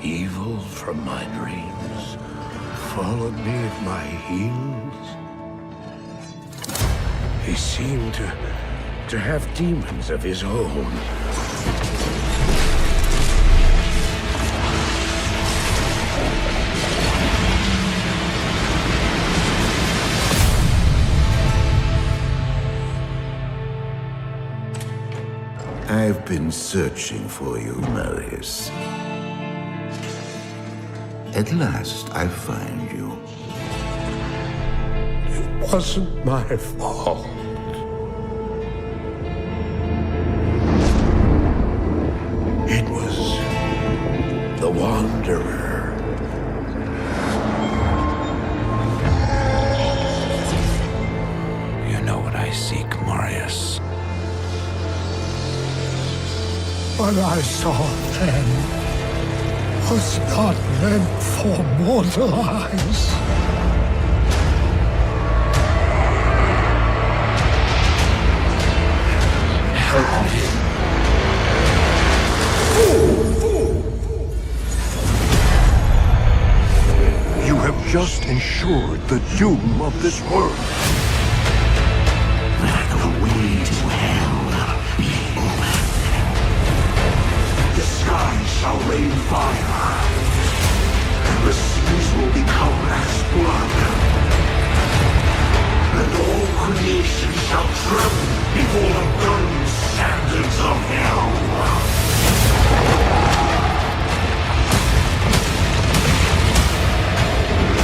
Evil from my dreams followed me at my heels. He seemed to have demons of his own. I've been searching for you, Marius. At last, I find you. It wasn't my fault. It was the Wanderer. You know what I seek, Marius. What I saw then was not meant for mortal eyes. Help me. You have just ensured the doom of this world. The way to hell be open. The sky shall rain fire, and the seas will become as blood. And all creation shall tremble before the burning standards of hell.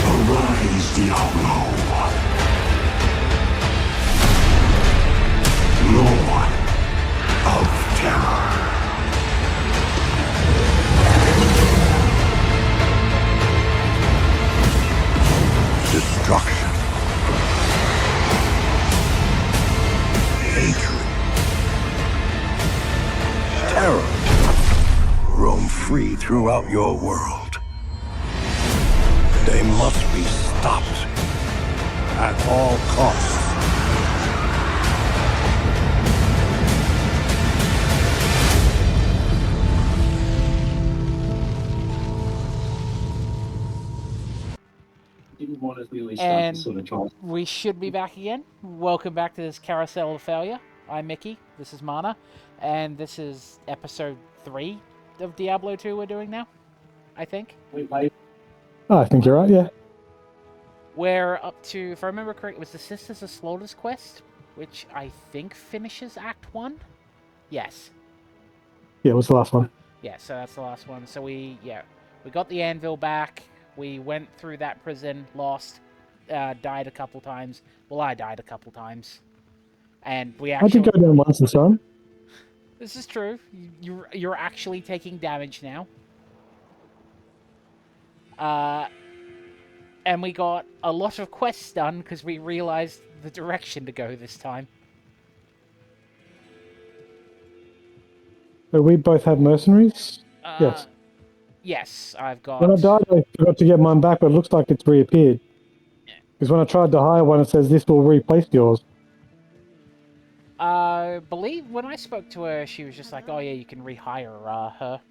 Arise, Diablo, Lord of Terror. Destruction, hatred, terror roam free throughout your world. They must be stopped at all costs. And we should be back again. Welcome back to this Carousel of Failure. I'm Mickey, this is Mana, and this is episode 3 of Diablo 2 we're doing now, I think. Oh, I think you're right, yeah. We're up to, if I remember correctly, it was the Sisters of Slaughter's quest, which I think finishes Act 1? Yes. Yeah, it was the last one. Yeah, so that's the last one. So we got the anvil back, we went through that prison, lost, died a couple times. Well, I died a couple times. And we I actually... did go down once and so on. This is true. You're actually taking damage now. And we got a lot of quests done because we realized the direction to go this time. So we both have mercenaries? Yes. Yes, I've got... When I died, I forgot to get mine back, but it looks like it's reappeared. Because when I tried to hire one, it says this will replace yours. I believe when I spoke to her, she was just like, oh yeah, you can rehire her.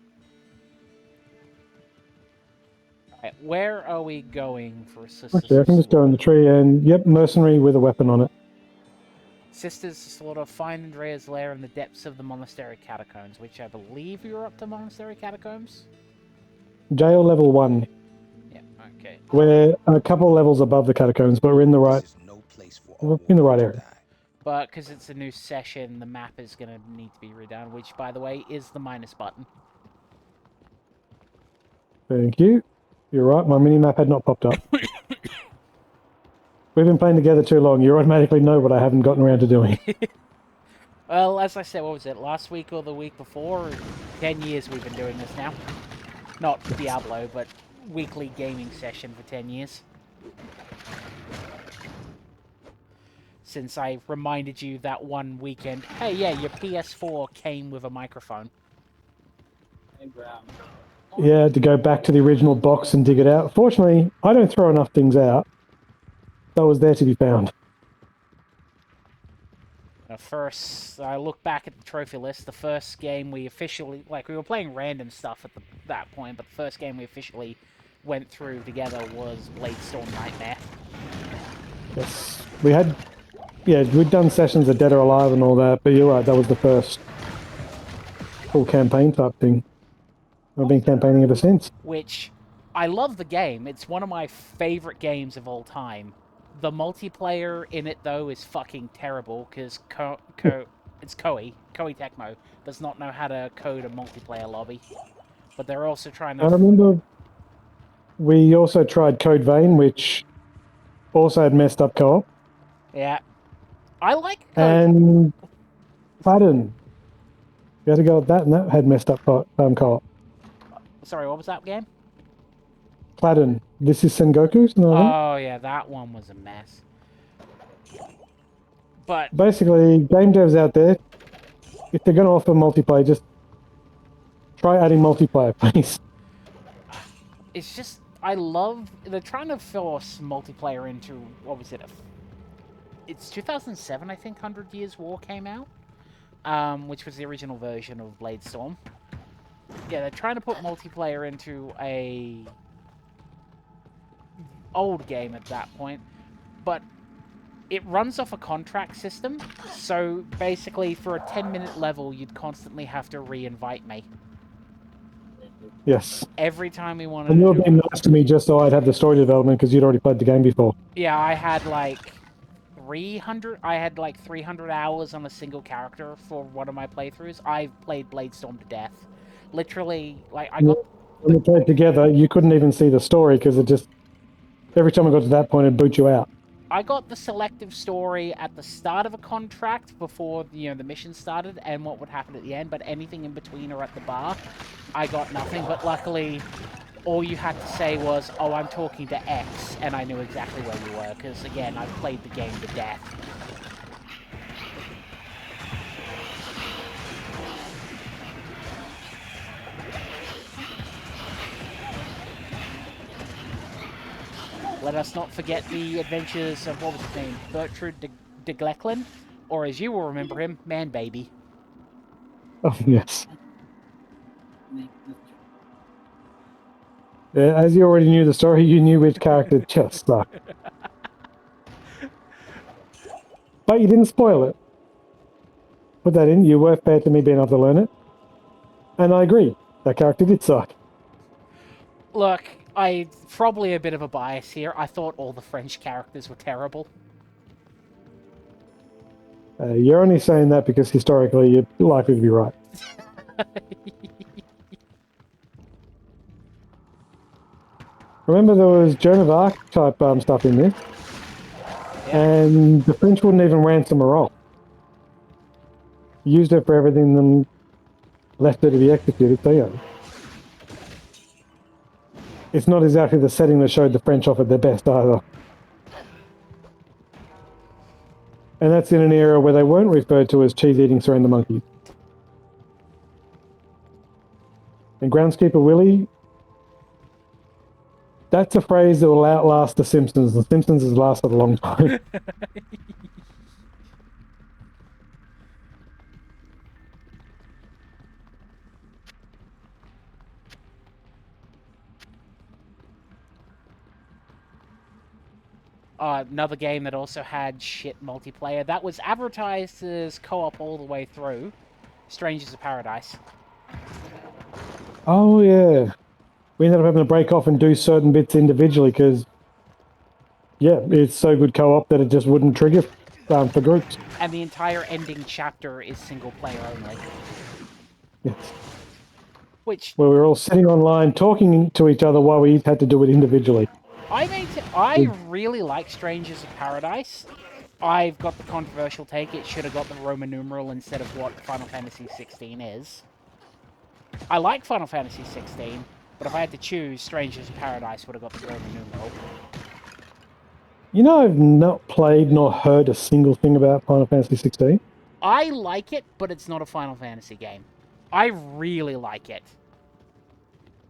Alright, where are we going for Sisters? Actually, I can just go in the tree and, yep, mercenary with a weapon on it. Sisters sort of find Andrea's lair in the depths of the monastery catacombs, which I believe you're up to monastery catacombs? Jail level 1. Yeah, okay. We're a couple levels above the catacombs, but we're in the right, area. But because it's a new session, the map is going to need to be redone, which, by the way, is the minus button. Thank you. You're right, my mini-map had not popped up. We've been playing together too long. You automatically know what I haven't gotten around to doing. Well, as I said, what was it, last week or the week before? 10 years we've been doing this now. Not Diablo, but weekly gaming session for 10 years. Since I reminded you that one weekend, hey, yeah, your PS4 came with a microphone. Yeah, I had to go back to the original box and dig it out. Fortunately, I don't throw enough things out. So it was there to be found. First, I look back at the trophy list. The first game we officially, like, we were playing random stuff at the that point, but the first game we officially went through together was Bladestorm Nightmare. Yes. We'd done sessions of Dead or Alive and all that, but you're right, that was the first full campaign type thing. I've been campaigning ever since. Which, I love the game. It's one of my favorite games of all time. The multiplayer in it, though, is fucking terrible, because it's Koei Tecmo does not know how to code a multiplayer lobby. But they're also trying I to... remember we also tried Code Vein, which also had messed up co-op. Yeah. I like Code... And Platinum. We had to go with that, and that had messed up co-op. Sorry, what was that game? Platinum. This is Sengoku? Oh, yeah, that one was a mess. But... Basically, game devs out there, if they're going to offer multiplayer, just try adding multiplayer, please. It's just... I love... They're trying to force multiplayer into... What was it? It's 2007, I think, 100 Years War came out. Which was the original version of Bladestorm. Yeah, they're trying to put multiplayer into a... old game at that point. But it runs off a contract system. So, basically, for a 10-minute level, you'd constantly have to re-invite me. Yes. Every time we wanted And you were to... being nice to me just so I'd have the story development because you'd already played the game before. Yeah, I had like 300 hours on a single character for one of my playthroughs. I've played Bladestorm to death. Literally, like, I got... When we played together, you couldn't even see the story because it just... Every time I got to that point, it'd boot you out. I got the selective story at the start of a contract before, the mission started and what would happen at the end, but anything in between or at the bar, I got nothing. But luckily, all you had to say was, oh, I'm talking to X, and I knew exactly where you were, because, again, I've played the game to death. Let us not forget the adventures of, what was his name, Bertrand de Glechlin, or as you will remember him, Man Baby. Oh, yes. Yeah, as you already knew the story, you knew which character just sucked. But you didn't spoil it. Put that in, you were fair to me being able to learn it. And I agree, that character did suck. Look, probably a bit of a bias here. I thought all the French characters were terrible. You're only saying that because historically you're likely to be right. Remember there was Joan of Arc type stuff in this. Yeah. And the French wouldn't even ransom her off. Used her for everything and left her to be executed, so yeah. It's not exactly the setting that showed the French off at their best either. And that's in an era where they weren't referred to as cheese-eating surrender monkeys. And Groundskeeper Willie, that's a phrase that will outlast The Simpsons. The Simpsons has lasted a long time. Another game that also had shit multiplayer. That was advertised as co-op all the way through. Strangers of Paradise. Oh, yeah. We ended up having to break off and do certain bits individually because, yeah, it's so good co-op that it just wouldn't trigger for groups. And the entire ending chapter is single player only. Yes. Where we were all sitting online talking to each other while we each had to do it individually. I really like Strangers of Paradise. I've got the controversial take. It should have got the Roman numeral instead of what Final Fantasy 16 is. I like Final Fantasy 16, but if I had to choose, Strangers of Paradise would have got the Roman numeral. You know, I've not played nor heard a single thing about Final Fantasy 16. I like it, but it's not a Final Fantasy game. I really like it.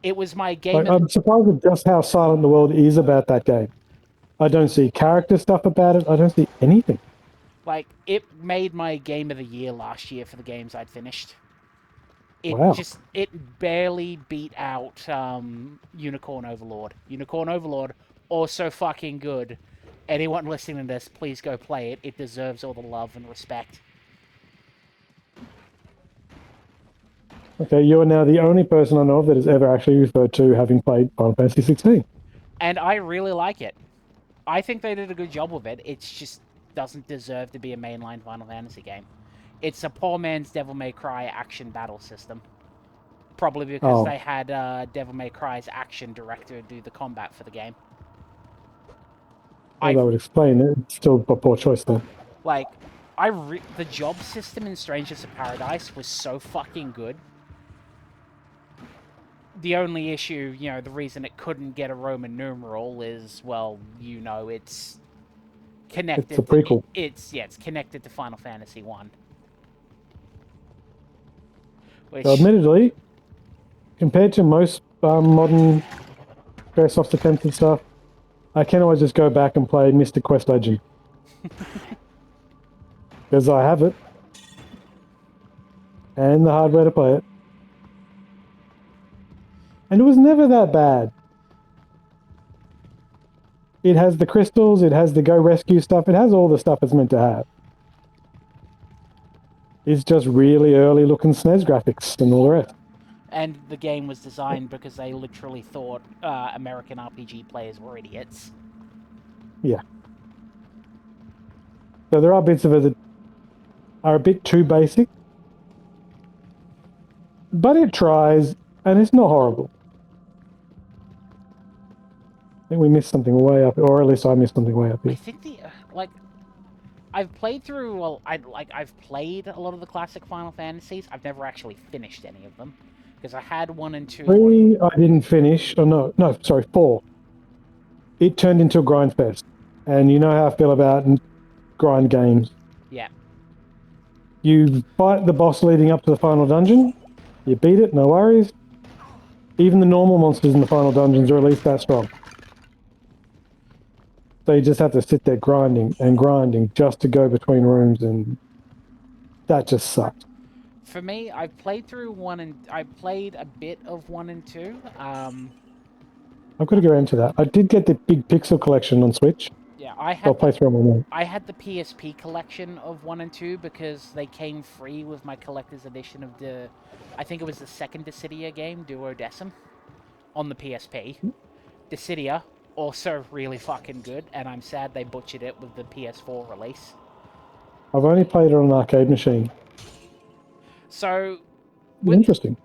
It was my game... I'm surprised at just how silent the world is about that game. I don't see character stuff about it. I don't see anything. Like, it made my game of the year last year for the games I'd finished. Wow. It barely beat out Unicorn Overlord. Unicorn Overlord, also fucking good. Anyone listening to this, please go play it. It deserves all the love and respect. Okay, you are now the only person I know of that has ever actually referred to having played Final Fantasy 16. And I really like it. I think they did a good job with it. It just doesn't deserve to be a mainline Final Fantasy game. It's a poor man's Devil May Cry action battle system. Probably because they had Devil May Cry's action director do the combat for the game. Well, that would explain it. It's still a poor choice, though. Like, the job system in Strangers of Paradise was so fucking good. The only issue, the reason it couldn't get a Roman numeral is, well, it's connected. It's a prequel. It's connected to Final Fantasy 1. Which, So admittedly, compared to most modern Squaresoft attempts and stuff, I can always just go back and play Mystic Quest Legend. Because I have it. And the hardware to play it. And it was never that bad. It has the crystals, it has the go rescue stuff, it has all the stuff it's meant to have. It's just really early looking SNES graphics and all the rest. And the game was designed because they literally thought American RPG players were idiots. Yeah. So there are bits of it that are a bit too basic. But it tries, and it's not horrible. I think we missed something way up, or at least I missed something way up here. I think I've played through. Well, I've played a lot of the classic Final Fantasies. I've never actually finished any of them because I had 1 and 2. 3, I didn't finish. Oh no, sorry, 4. It turned into a grind fest, and you know how I feel about grind games. Yeah. You fight the boss leading up to the final dungeon. You beat it, no worries. Even the normal monsters in the final dungeons are at least that strong. So you just have to sit there grinding and grinding just to go between rooms, and that just sucks. For me, I've played through 1 and I played a bit of 1 and 2. I've got to go into that. I did get the big Pixel collection on Switch. Yeah, I'll play through them all. I had the PSP collection of 1 and 2 because they came free with my collector's edition of I think it was the second Dissidia game, Duodecim, on the PSP. Dissidia, also really fucking good, and I'm sad they butchered it with the PS4 release. I've only played it on an arcade machine. So, interesting.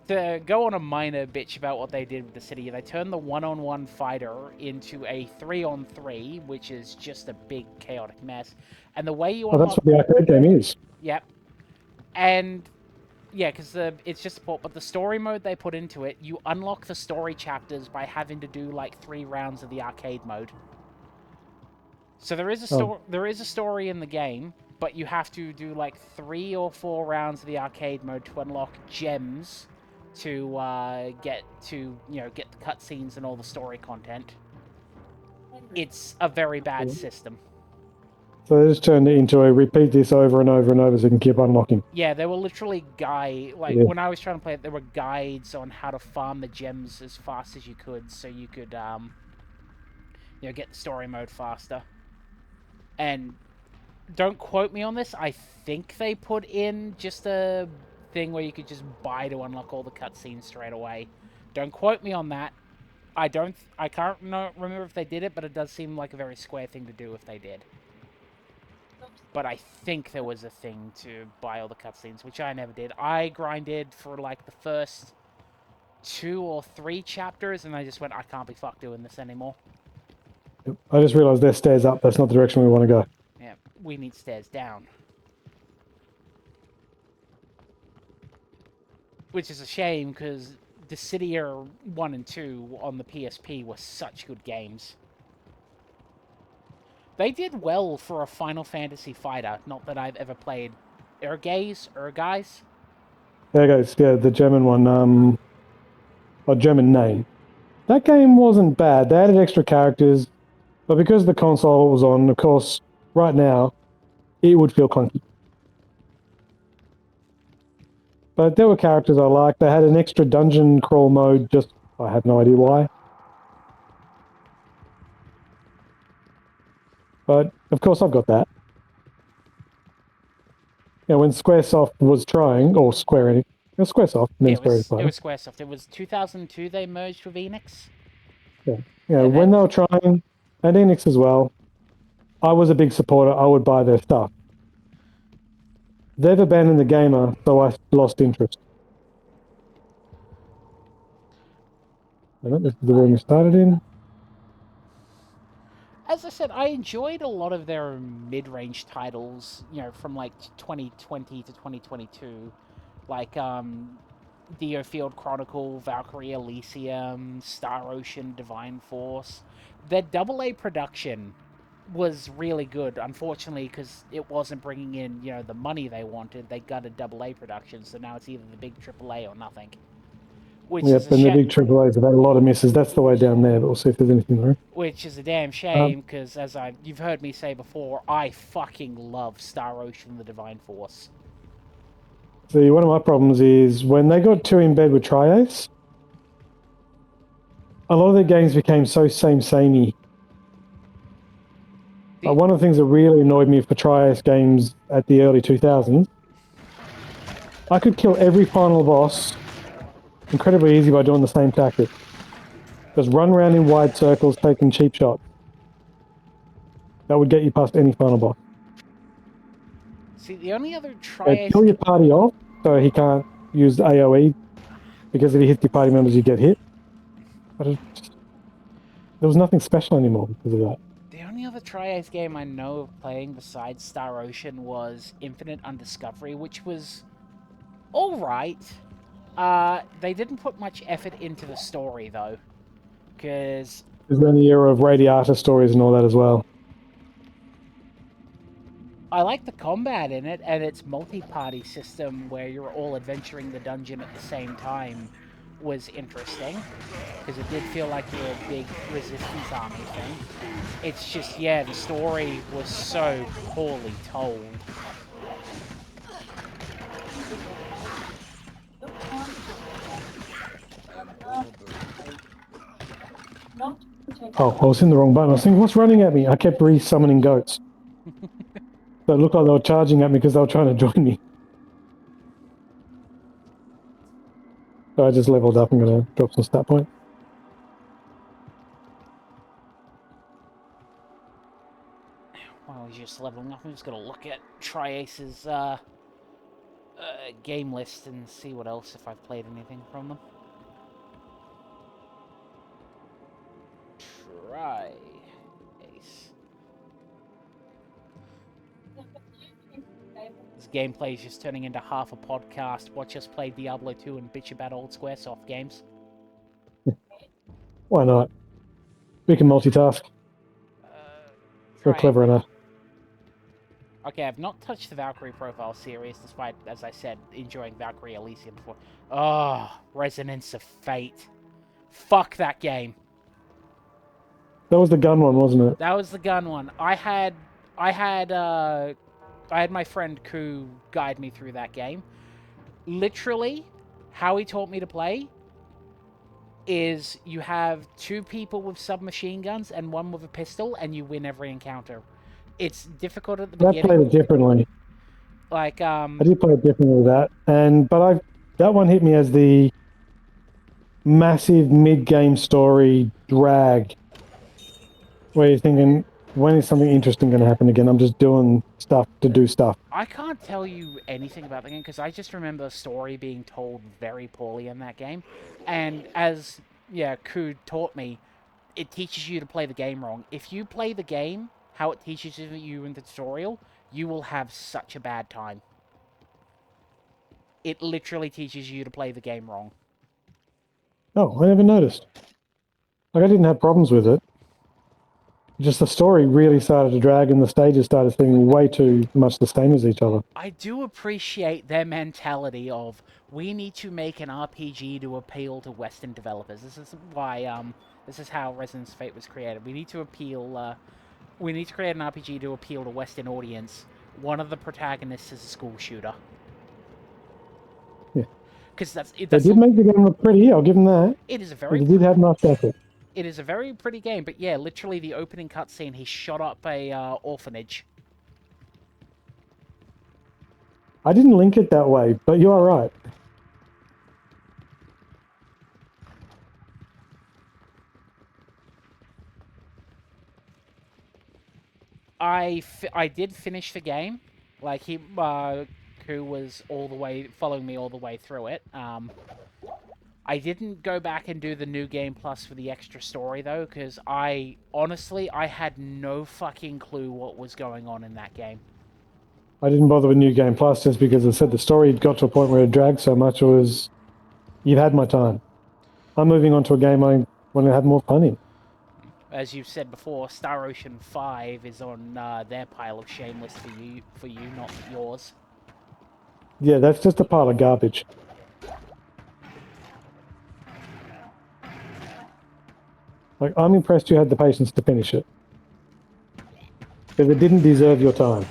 To go on a minor bitch about what they did with Dissidia, they turned the one-on-one fighter into a 3-on-3, which is just a big chaotic mess. And the way you unlock... that's what the arcade game is. Yep. And yeah, because it's just a port, but the story mode they put into it, you unlock the story chapters by having to do like 3 rounds of the arcade mode. So there is a story in the game, but you have to do like 3 or 4 rounds of the arcade mode to unlock gems to get the cutscenes and all the story content. It's a very bad system. So they just turned it into a repeat this over and over and over so you can keep unlocking. Yeah, there were literally when I was trying to play it, there were guides on how to farm the gems as fast as you could, so you could get the story mode faster. And don't quote me on this, I think they put in just a thing where you could just buy to unlock all the cutscenes straight away. Don't quote me on that. I can't remember if they did it, but it does seem like a very Square thing to do if they did. But I think there was a thing to buy all the cutscenes, which I never did. I grinded for like the first 2 or 3 chapters, and I just went, I can't be fucked doing this anymore. I just realized there's stairs up. That's not the direction we want to go. Yeah, we need stairs down. Which is a shame, because Dissidia 1 and 2 on the PSP were such good games. They did well for a Final Fantasy fighter. Not that I've ever played Erguys? There goes, yeah, the German one, or German name. That game wasn't bad. They added extra characters, but because the console was on, of course, right now, it would feel clunky. But there were characters I liked. They had an extra dungeon crawl mode, just I have no idea why. But, of course, I've got that. You know, when Squaresoft was trying, or Square Enix, it was Squaresoft, and then It Square was Enix. Squaresoft. It was 2002 they merged with Enix. Yeah. You know, And when then they were trying, and Enix as well, I was a big supporter. I would buy their stuff. They've abandoned the gamer, so I lost interest. This is the room we started in. as I said, I enjoyed a lot of their mid-range titles, you know, from like 2020 to 2022, like Field Chronicle, Valkyrie Elysium, Star Ocean, Divine Force. Their AA production was really good. Unfortunately, because it wasn't bringing in, you know, the money they wanted, they got a AA production, so now it's either the big AAA or nothing. Which is Yep, a and the shame. big AAAs have had a lot of misses. That's the way down there, but we'll see if there's anything there. Which is a damn shame, because you've heard me say before, I fucking love Star Ocean: The Divine Force. See, one of my problems is when they got too in bed with Tri-Ace, a lot of their games became so samey. One of the things that really annoyed me for Tri-Ace games at the early 2000s, I could kill every final boss incredibly easy by doing the same tactic. Just run around in wide circles taking cheap shots. That would get you past any final boss. See, the only other Tri-Ace... Kill your party off so he can't use AoE, because if he hits your party members, you get hit. But there was nothing special anymore because of that. The only other Tri-Ace game I know of playing besides Star Ocean was Infinite Undiscovery, which was alright. They didn't put much effort into the story, though. Because... There's been the era of Radiata stories and all that as well. I like the combat in it, and its multi-party system where you're all adventuring the dungeon at the same time was interesting, because it did feel like you were a big resistance army thing. It's just, yeah, the story was so poorly told. Oh, I was in the wrong button. I was thinking, what's running at me? I kept re-summoning goats. So it looked like they were charging at me because they were trying to join me. So I just leveled up. I'm going to drop some stat points. While he's just leveling up, I'm just going to look at Tri-Ace's game list and see what else, if I've played anything from them. Tri-Ace. This gameplay is just turning into half a podcast. Watch us play Diablo 2 and bitch about old Squaresoft games. Why not? We can multitask. We're clever enough. Okay, I've not touched the Valkyrie profile series, despite, as I said, enjoying Valkyrie Elysium before. Oh, Resonance of Fate. Fuck that game. That was the gun one, wasn't it? That was the gun one. I had my friend Ku guide me through that game. Literally, how he taught me to play is you have two people with submachine guns and one with a pistol, and you win every encounter. It's difficult at the beginning. I played it differently. Like, I did play it differently with that, that one hit me as the massive mid-game story drag, where you're thinking, when is something interesting going to happen again? I'm just doing stuff to do stuff. I can't tell you anything about the game because I just remember the story being told very poorly in that game. And as, Ku taught me, it teaches you to play the game wrong. If you play the game how it teaches you in the tutorial, you will have such a bad time. It literally teaches you to play the game wrong. Oh, I never noticed. Like, I didn't have problems with it. Just the story really started to drag and the stages started feeling way too much the same as each other. I do appreciate their mentality of, we need to make an RPG to appeal to Western developers. This is why, this is how Resonance of Fate was created. We need to appeal, we need to create an RPG to appeal to Western audience. One of the protagonists is a school shooter. Yeah. because They that's did make the game look pretty. I'll give them that. it is a But very they did have nice graphics. it is a very pretty game. But yeah, literally the opening cutscene, he shot up a orphanage. I didn't link it that way, but you are right. I did finish the game, like he who was all the way following me all the way through it. I didn't go back and do the new game plus for the extra story though, because I honestly I had no fucking clue what was going on in that game. I didn't bother with New Game Plus just because I said the story had got to a point where it dragged so much. It was, you've had my time. I'm moving on to a game I want to have more fun in. As you've said before, Star Ocean 5 is on their pile of shame list for you, not yours. Yeah, that's just a pile of garbage. Like, I'm impressed you had the patience to finish it. Because it didn't deserve your time.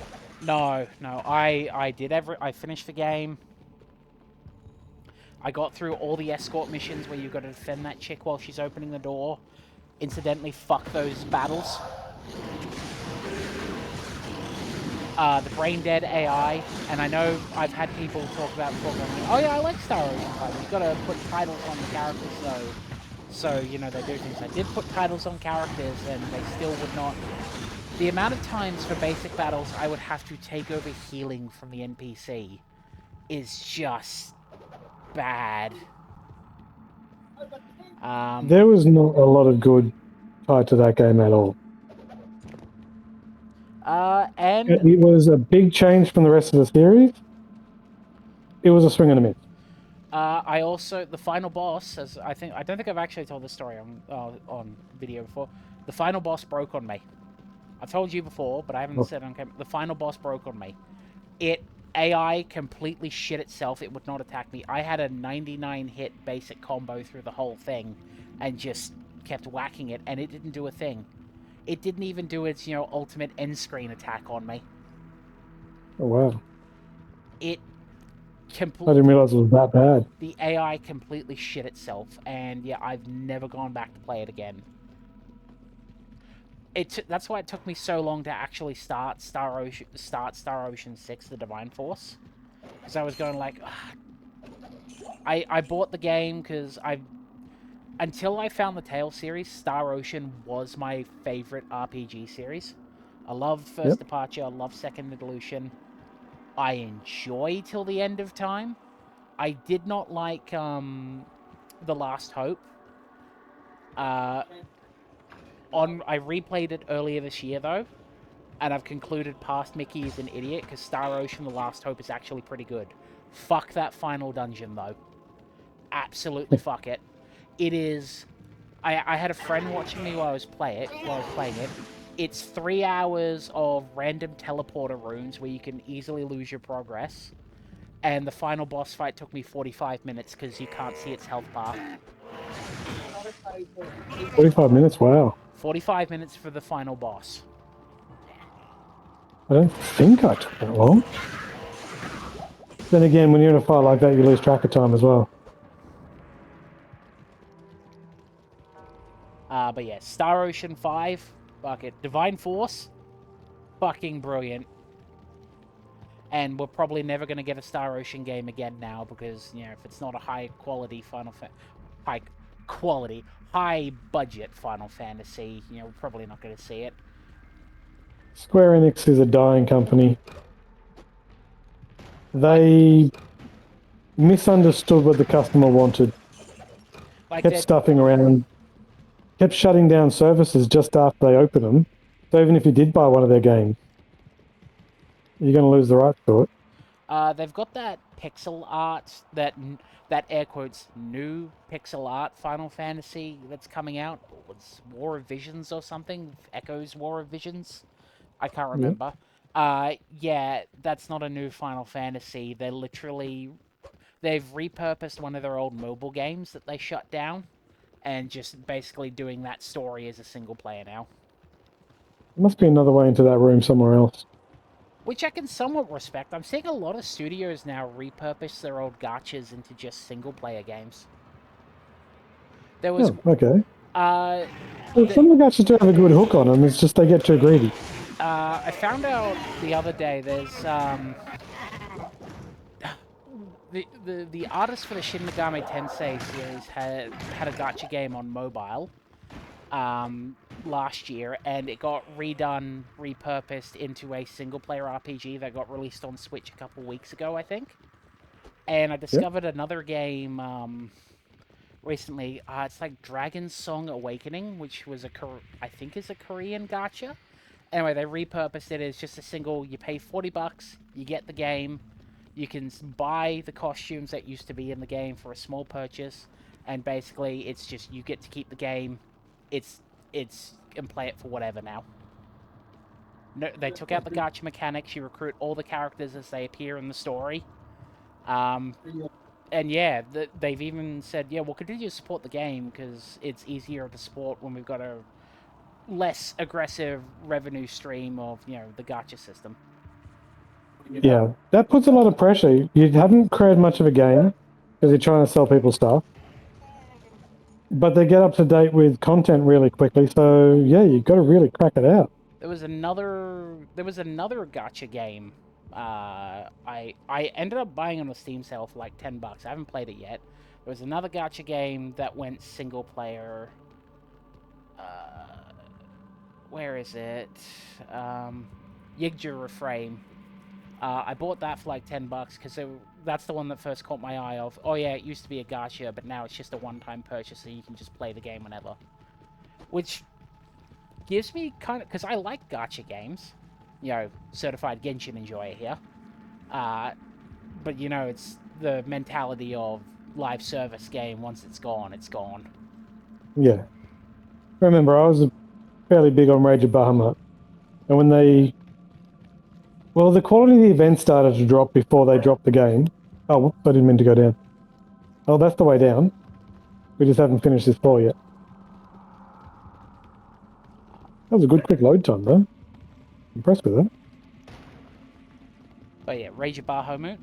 No, I finished the game. I got through all the escort missions where you've got to defend that chick while she's opening the door. Incidentally, fuck those battles. The brain dead AI, and I know I've had people talk about before going, oh yeah, I like Star Ocean 5. You've got to put titles on the characters, so you know they do things. I did put titles on characters, and they still would not. The amount of times for basic battles I would have to take over healing from the NPC is just bad. There was not a lot of good tied to that game at all. And It was a big change from the rest of the series. It was a swing and a miss. I also the final boss, as I don't think I've actually told this story on video before. The final boss broke on me. I've told you before, but I haven't said on camera. The final boss broke on me. AI completely shit itself. It would not attack me. I had a 99 hit basic combo through the whole thing, and just kept whacking it, and it didn't do a thing. It didn't even do its ultimate end screen attack on me. Oh, wow. It I didn't realize it was that bad. The AI completely shit itself, and yeah, I've never gone back to play it again. That's why it took me so long to actually start Star Ocean 6, The Divine Force, because I was going like, I bought the game because until I found the Tales series, Star Ocean was my favorite RPG series. I loved First Departure, I loved Second Evolution. I enjoy Till the End of Time. I did not like The Last Hope. I replayed it earlier this year though, and I've concluded past Mickey is an idiot because Star Ocean: The Last Hope is actually pretty good. Fuck that final dungeon though. Absolutely fuck it. It is. I had a friend watching me while I was playing it. It's 3 hours of random teleporter rooms where you can easily lose your progress. And the final boss fight took me 45 minutes because you can't see its health bar. 45 minutes, wow. 45 minutes for the final boss. I don't think I took that long. Then again, when you're in a fight like that, you lose track of time as well. But yeah, Star Ocean 5, fuck it. Divine Force, fucking brilliant. And we're probably never going to get a Star Ocean game again now because, if it's not a high budget Final Fantasy, we're probably not going to see it. Square Enix is a dying company. They misunderstood what the customer wanted. Kept stuffing around. Kept shutting down services just after they opened them. So even if you did buy one of their games, you're going to lose the rights to it. They've got that pixel art, that air quotes new pixel art Final Fantasy that's coming out. It's War of Visions or something. Echoes War of Visions. I can't remember. Yeah, that's not a new Final Fantasy. They've repurposed one of their old mobile games that they shut down, and just basically doing that story as a single player now. There must be another way into that room somewhere else. Which I can somewhat respect. I'm seeing a lot of studios now repurpose their old gachas into just single-player games. There was, Oh, okay. uh, Well, some of the guys just don't have a good hook on them. It's just they get too greedy. I found out the other day there's, the artist for the Shin Megami Tensei series had a gacha game on mobile, last year, and it got repurposed into a single-player RPG that got released on Switch a couple weeks ago, I think. And I discovered another game recently. It's like Dragon Song Awakening, which was I think is a Korean gacha. Anyway, they repurposed it as just a single. You pay $40, you get the game. You can buy the costumes that used to be in the game for a small purchase, and basically it's just you get to keep the game. It's and play it for whatever now. No, they took out the gacha mechanics. You recruit all the characters as they appear in the story. And yeah, they've even said, yeah, we'll continue to support the game because it's easier to support when we've got a less aggressive revenue stream of, the gacha system. Yeah, that puts a lot of pressure. You haven't created much of a game because you're trying to sell people stuff, but they get up to date with content really quickly. So yeah, you've got to really crack it out. There was another gacha game. I ended up buying on a Steam sale for like $10. I haven't played it yet. There was another gacha game that went single player. Where is it? Yigja Reframe. I bought that for like $10 because that's the one that first caught my eye of, oh yeah, it used to be a gacha, but now it's just a one-time purchase, so you can just play the game whenever. Which gives me kind of, because I like gacha games, certified Genshin enjoyer here. But it's the mentality of live service game. Once it's gone, it's gone. Yeah. Remember, I was fairly big on Rage of Bahamut, and when the quality of the event started to drop before they dropped the game. Oh, whoops, I didn't mean to go down. Oh, that's the way down. We just haven't finished this floor yet. That was a good quick load time, though. Impressed with that. But yeah, Rage of Bahamut.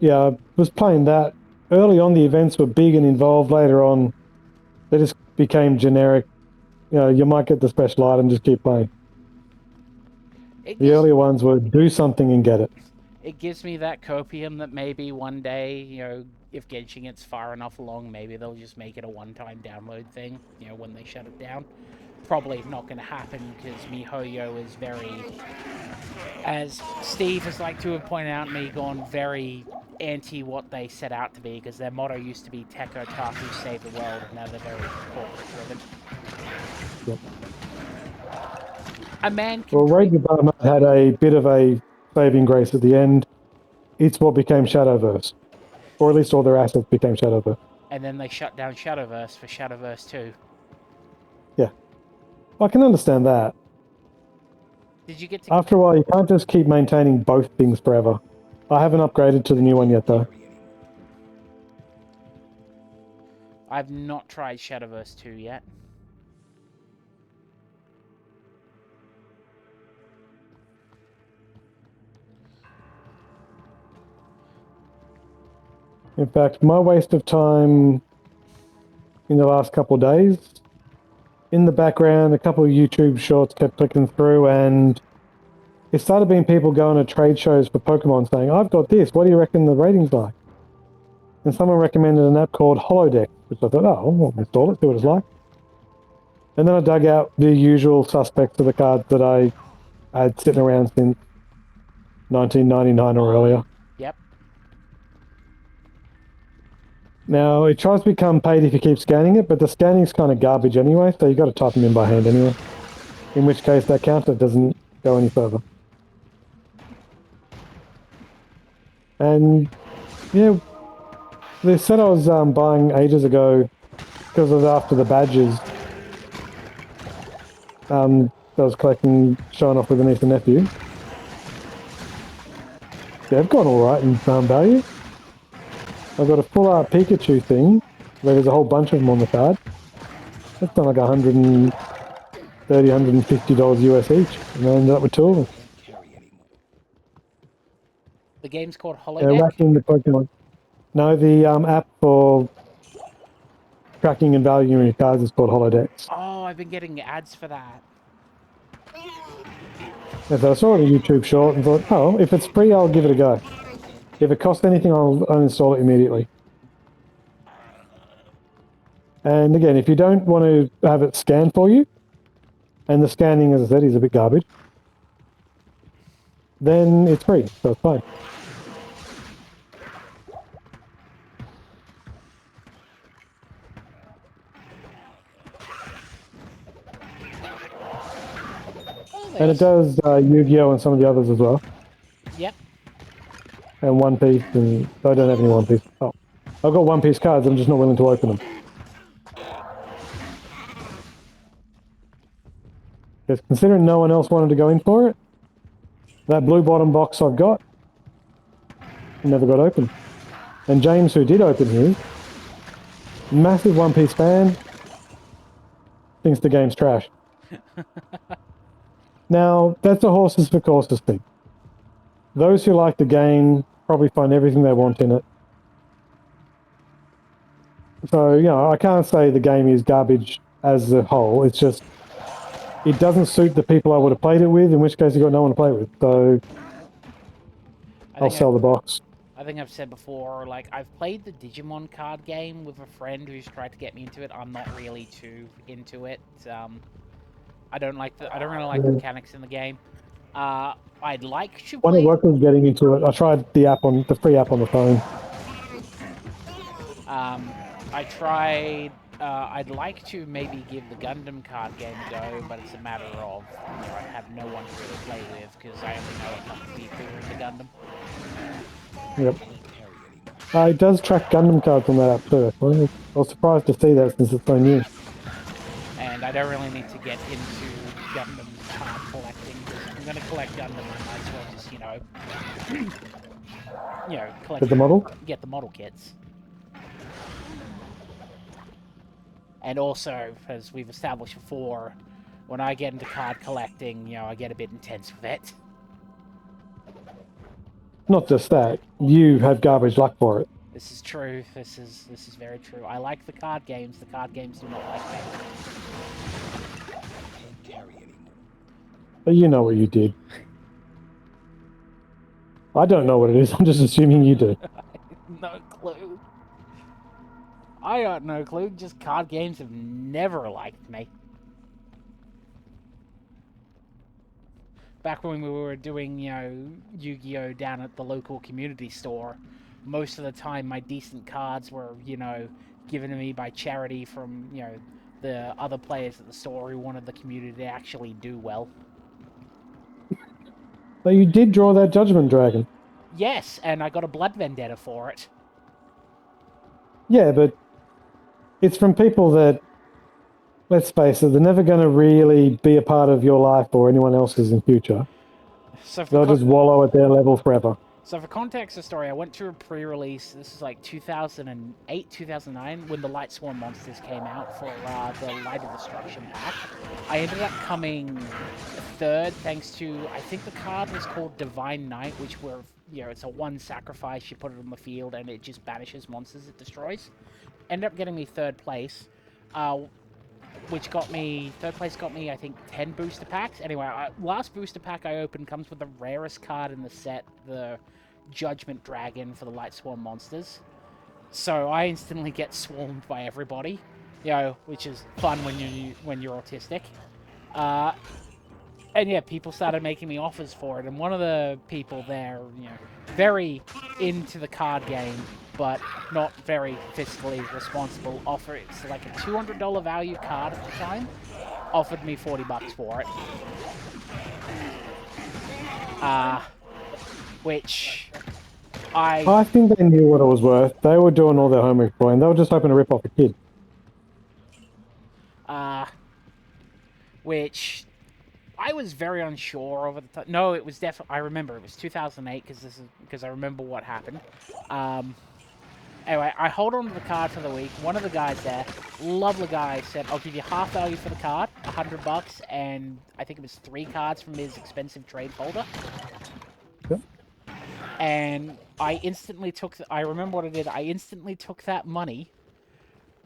Yeah, I was playing that. Early on, the events were big and involved. Later on, they just became generic. You might get the special item, just keep playing. The earlier ones were do something and get it. It gives me that copium that maybe one day, if Genshin gets far enough along, maybe they'll just make it a one-time download thing, when they shut it down. Probably not going to happen because MiHoYo is very, as Steve has liked to have pointed out to me, gone very anti what they set out to be, because their motto used to be Tech Otaku save the world, and now they're very corporate-driven. Yep. A man can Well, Rage of Bahamut had a bit of a saving grace at the end. It's what became Shadowverse. Or at least all their assets became Shadowverse. And then they shut down Shadowverse for Shadowverse 2. Yeah. I can understand that. Did you get to... After a while, you can't just keep maintaining both things forever. I haven't upgraded to the new one yet, though. I've not tried Shadowverse 2 yet. In fact, my waste of time in the last couple of days, in the background, a couple of YouTube shorts kept clicking through, and it started being people going to trade shows for Pokemon saying, I've got this, what do you reckon the rating's like? And someone recommended an app called Holodeck, which I thought, oh, I'll install it, see what it's like. And then I dug out the usual suspects of the cards that I had sitting around since 1999 or earlier. Yep. Now, it tries to become paid if you keep scanning it, but the scanning's kind of garbage anyway, so you've got to type them in by hand anyway. In which case, that counter doesn't go any further. And, yeah, they said I was buying ages ago because it was after the badges. I was collecting, showing off with a niece and nephew. Yeah, they've gone alright in value. I've got a full art Pikachu thing, where there's a whole bunch of them on the card. That's done like 100 and $30, $150 US each, and I ended up with two of them. The game's called They're Holodeck. whacking the Pokemon. No, the app for tracking and valuing your cards is called Holodecks. Oh, I've been getting ads for that. And so I saw it on YouTube short and thought, oh, if it's free, I'll give it a go. If it costs anything, I'll uninstall it immediately. And again, if you don't want to have it scanned for you, and the scanning, as I said, is a bit garbage, then it's free, so it's fine. And it does Yu-Gi-Oh! And some of the others as well. Yep. And One Piece, and I don't have any One Piece. Oh, I've got One Piece cards, I'm just not willing to open them. Because considering no one else wanted to go in for it, that blue bottom box I've got never got open. And James, who did open his, massive One Piece fan, thinks the game's trash. Now, that's a horses for courses thing. Those who like the game probably find everything they want in it. So, you know, I can't say the game is garbage as a whole. It's just, it doesn't suit the people I would have played it with, in which case you've got no one to play with. So, I'll sell the box. I think I've said before, like, I've played the Digimon card game with a friend who's tried to get me into it. I'm not really too into it. I don't really like the mechanics in the game. I'd like to play... When I worked on getting into it, I tried the free app on the phone. I'd like to maybe give the Gundam card game a go, but it's a matter of, you know, I have no one to really play with, because I only know a couple of people who are into Gundam. Yep. It does track Gundam cards on that app too. I was surprised to see that since it's so new. And I don't really need to get into Gundam card collecting, because if I'm going to collect Gundam, I might as well just, collect... Get the model? Get the model kits. And also, as we've established before, when I get into card collecting, you know, I get a bit intense with it. Not just that, you have garbage luck for it. This is true. This is very true. I like the card games. The card games do not like me. But you know what you did. I don't know what it is. I'm just assuming you do. No clue. I got no clue. Just card games have never liked me. Back when we were doing, you know, Yu-Gi-Oh! Down at the local community store, most of the time my decent cards were, you know, given to me by charity from, you know, the other players at the store who wanted the community to actually do well. But you did draw that Judgment Dragon. Yes, and I got a Blood Vendetta for it. Yeah, but it's from people that, let's face it, they're never going to really be a part of your life or anyone else's in future. So they'll just wallow at their level forever. So for context of story, I went to a pre-release, this is like 2008, 2009, when the Light Sworn Monsters came out for the Light of Destruction pack. I ended up coming third thanks to, I think the card was called Divine Knight, which were, you know, it's a one sacrifice, you put it on the field and it just banishes monsters it destroys. Ended up getting me third place, which got me, third place got me, I think, 10 booster packs. Anyway, last booster pack I opened comes with the rarest card in the set, the Judgment Dragon for the Light Swarm Monsters. So I instantly get swarmed by everybody, you know, which is fun when you're autistic. And yeah, people started making me offers for it, and one of the people there, you know, very into the card game, but not very fiscally responsible, it's like a $200 value card at the time, offered me $40 for it. Which I think they knew what it was worth. They were doing all their homework for it, and they were just hoping to rip off a kid. Which I was very unsure of at the time. No, it was definitely, I remember, it was 2008, because I remember what happened. Anyway, I hold on to the card for the week. One of the guys there, lovely guy, said, I'll give you half value for the card, $100, and I think it was 3 cards from his expensive trade folder. Yep. And I instantly took. I remember what I did. I instantly took that money.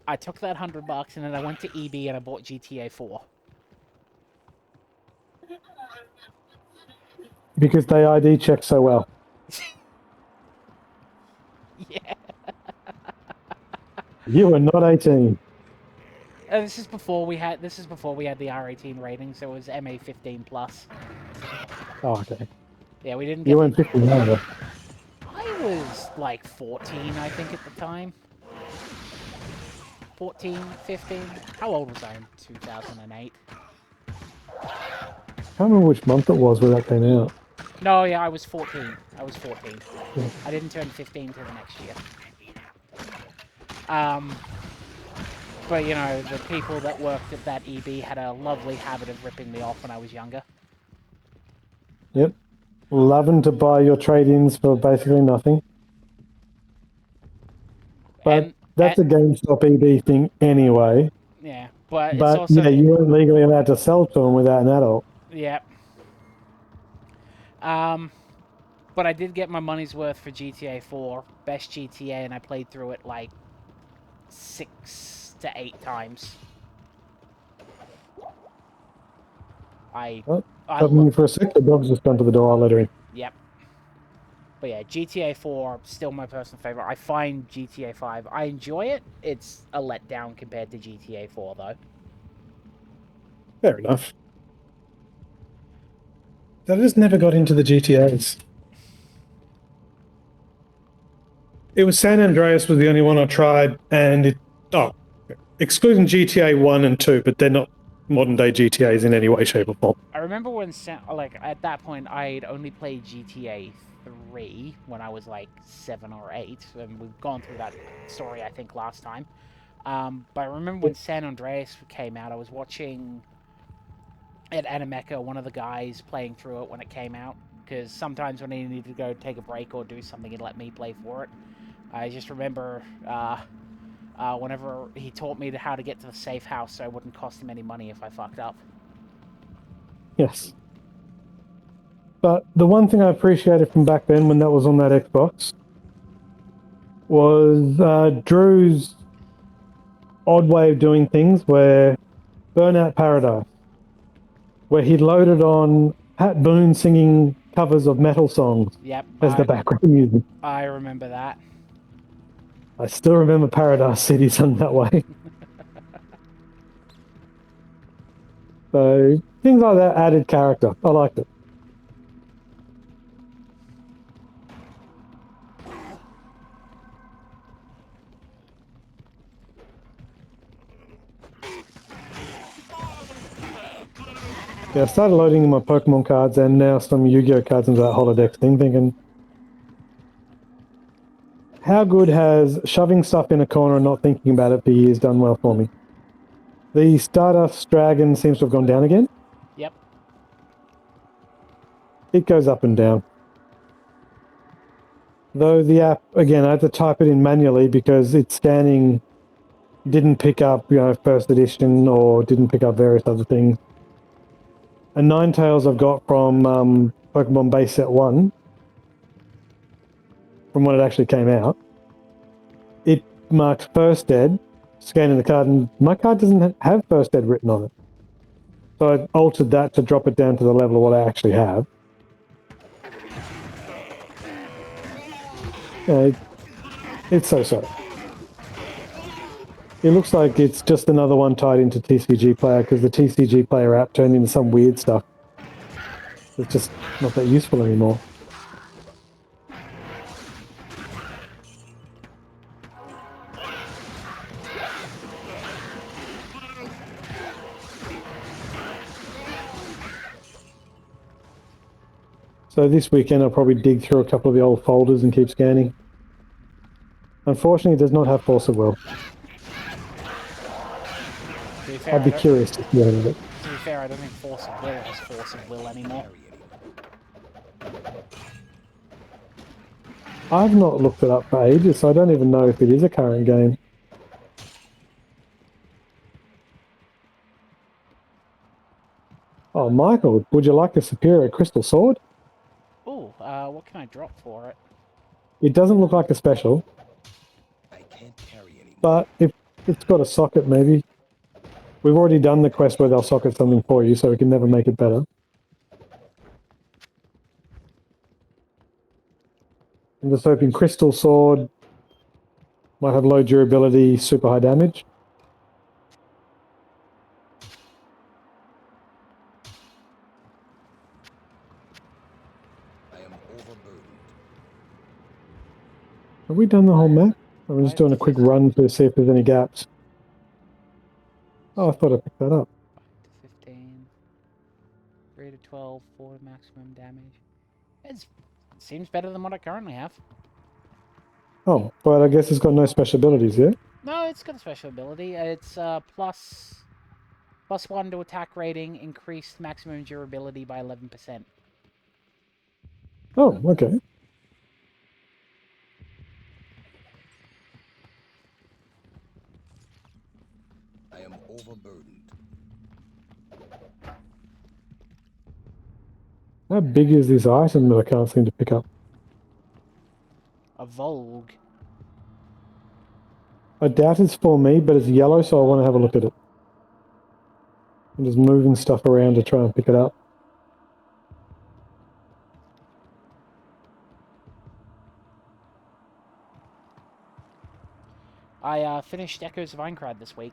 I took that $100, and then I went to EB and I bought GTA 4. Because they ID check so well. Yeah. You are not 18. This is before we had. This is before we had the R18 rating, so it was MA15 plus. Oh, okay. Yeah, we didn't get. You weren't 15 either. I was like 14, I think, at the time. 14, 15. How old was I in 2008? I can't remember which month it was where that came out. No, yeah, I was 14. I was 14. Yeah. I didn't turn 15 till the next year. But, you know, the people that worked at that EB had a lovely habit of ripping me off when I was younger. Yep. Loving to buy your trade-ins for basically nothing. But that's a GameStop EB thing anyway. Yeah, but it's But also... yeah, you weren't legally allowed to sell to them without an adult. Yeah. But I did get my money's worth for GTA 4, best GTA, and I played through it like 6 to 8 times. For a sec, the dog's just gone to the door. I'll let her in. Yep. But yeah, GTA 4, still my personal favorite. I find GTA 5, I enjoy it. It's a letdown compared to GTA 4, though. Fair enough. I just never got into the GTAs. It was San Andreas was the only one I tried, and excluding GTA 1 and 2, but they're not modern-day GTAs in any way, shape, or form. I remember when, at that point, I'd only played GTA 3 when I was, 7 or 8, and we've gone through that story, I think, last time. But I remember when San Andreas came out, I was watching at Animeca, one of the guys playing through it when it came out, because sometimes when he needed to go take a break or do something, he'd let me play for it. I just remember whenever he taught me how to get to the safe house so it wouldn't cost him any money if I fucked up. Yes. But the one thing I appreciated from back then when that was on that Xbox was Drew's odd way of doing things, where Burnout Paradise, where he loaded on Pat Boone singing covers of metal songs as the background music. I remember that. I still remember Paradise City sung that way. So things like that added character. I liked it. Yeah, I started loading my Pokemon cards and now some Yu-Gi-Oh cards into that holodeck thing, thinking, how good has shoving stuff in a corner and not thinking about it for years done well for me? The Stardust Dragon seems to have gone down again. Yep. It goes up and down. Though the app, again, I had to type it in manually because its scanning didn't pick up, first edition or didn't pick up various other things. And Ninetales I've got from Pokemon Base Set 1, from when it actually came out. It marked First Ed, scanning the card, and my card doesn't have First Ed written on it. So I altered that to drop it down to the level of what I actually have. It's so-so. It looks like it's just another one tied into TCG Player, because the TCG Player app turned into some weird stuff. It's just not that useful anymore. So this weekend I'll probably dig through a couple of the old folders and keep scanning. Unfortunately, it does not have Force of Will. I'd be curious to see it. To be fair, I don't think Force of Will has Force of Will anymore. I've not looked it up for ages, so I don't even know if it is a current game. Oh, Michael, would you like a superior crystal sword? Ooh, what can I drop for it? It doesn't look like a special, I can't carry anymore. but if it's got a socket, maybe. We've already done the quest where they'll socket something for you, so we can never make it better. I'm just hoping crystal sword might have low durability, super high damage. I am overburdened. Have we done the whole map? I'm just doing a quick run to see if there's any gaps. Oh, I thought I picked that up. 5 to 15. 3 to 12, 4 maximum damage. It seems better than what I currently have. Oh, but I guess it's got no special abilities, yeah? No, it's got a special ability. It's plus 1 to attack rating, increased maximum durability by 11%. Oh, okay. I am overburdened. How big is this item that I can't seem to pick up? A Volg. I doubt it's for me, but it's yellow, so I want to have a look at it. I'm just moving stuff around to try and pick it up. I finished Echoes of Aincrad this week.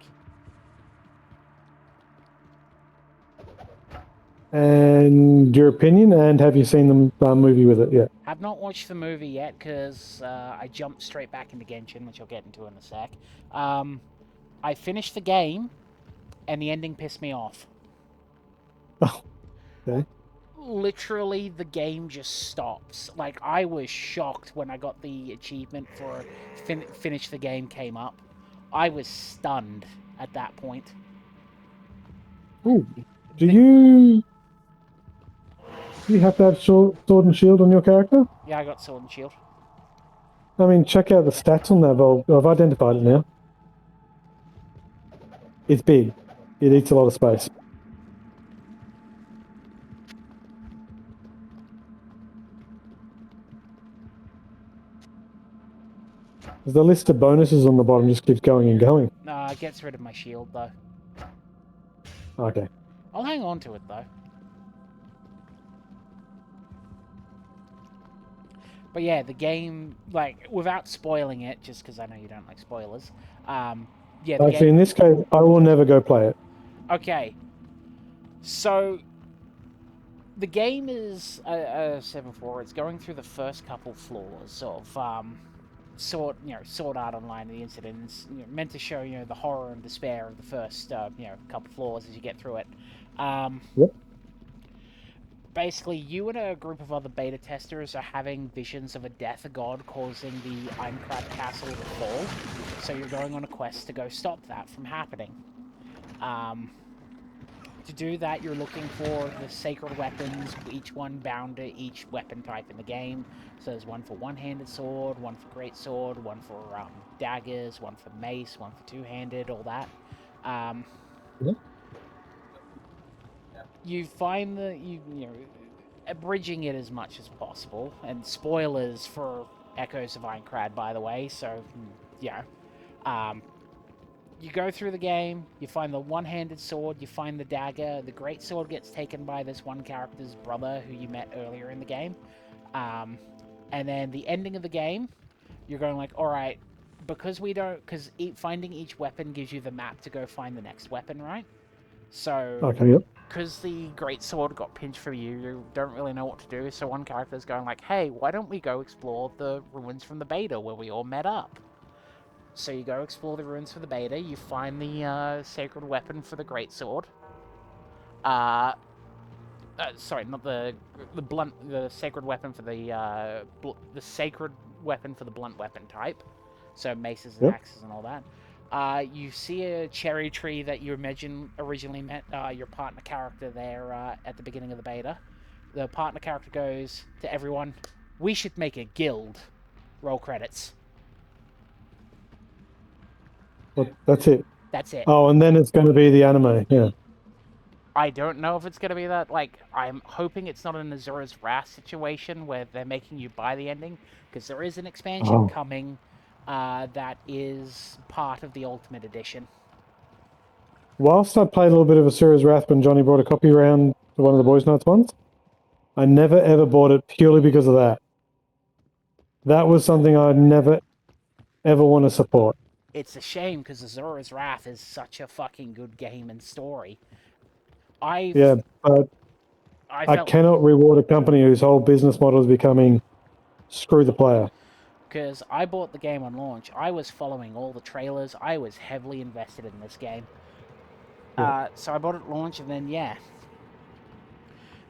And your opinion, and have you seen the movie with it yet? Have not watched the movie yet because I jumped straight back into Genshin, which I'll get into in a sec. I finished the game, and the ending pissed me off. Oh, okay. Literally, the game just stops. Like, I was shocked when I got the achievement for finish the game came up. I was stunned at that point. Ooh. Do you have to have sword and shield on your character? Yeah, I got Sword and Shield. I mean, check out the stats on that Volk. I've identified it now. It's big. It eats a lot of space. The list of bonuses on the bottom just keeps going and going. It gets rid of my shield, though. Okay. I'll hang on to it, though. But yeah, the game, like, without spoiling it, just because I know you don't like spoilers, yeah, the Actually, game... in this case, I will never go play it. Okay. So, the game is, 7-4, it's going through the first couple floors of, Sword Art Online, the incidents, meant to show, the horror and despair of the first, couple floors as you get through it. Yep. Basically, you and a group of other beta testers are having visions of a death god causing the Aincrad castle to fall. So you're going on a quest to go stop that from happening. To do that, you're looking for the sacred weapons, each one bound to each weapon type in the game. So there's one for one-handed sword, one for great sword, one for daggers, one for mace, one for two-handed, all that. Yep. You find abridging it as much as possible, and spoilers for Echoes of Aincrad, by the way, so, yeah. You go through the game, you find the one-handed sword, you find the dagger, the great sword gets taken by this one character's brother who you met earlier in the game, and then the ending of the game, you're going like, alright, because finding each weapon gives you the map to go find the next weapon, right? So, Okay, yep. because the great sword got pinched for you, you don't really know what to do, so one character's going like, hey, why don't we go explore the ruins from the beta where we all met up? So you go explore the ruins for the beta, you find the sacred weapon for the great sword. Sorry, not the sacred weapon for the sacred weapon for the blunt weapon type. So maces and Yep. axes and all that. You see a cherry tree that you originally met your partner character there at the beginning of the beta. The partner character goes to everyone, we should make a guild. Roll credits. Well, that's it. That's it. Oh, and then it's going to be the anime, yeah. I don't know if it's going to be that. Like, I'm hoping it's not an Azura's Wrath situation where they're making you buy the ending, because there is an expansion Oh. coming that is part of the Ultimate Edition. Whilst I played a little bit of Asura's Wrath when Johnny brought a copy around to one of the Boys' Nights once, I never ever bought it purely because of that. That was something I'd never ever want to support. It's a shame, because Azura's Wrath is such a fucking good game and story. Yeah, but I I felt cannot reward a company whose whole business model is becoming screw the player. because I bought the game on launch. I was following all the trailers. I was heavily invested in this game. Yeah. So I bought it at launch, and then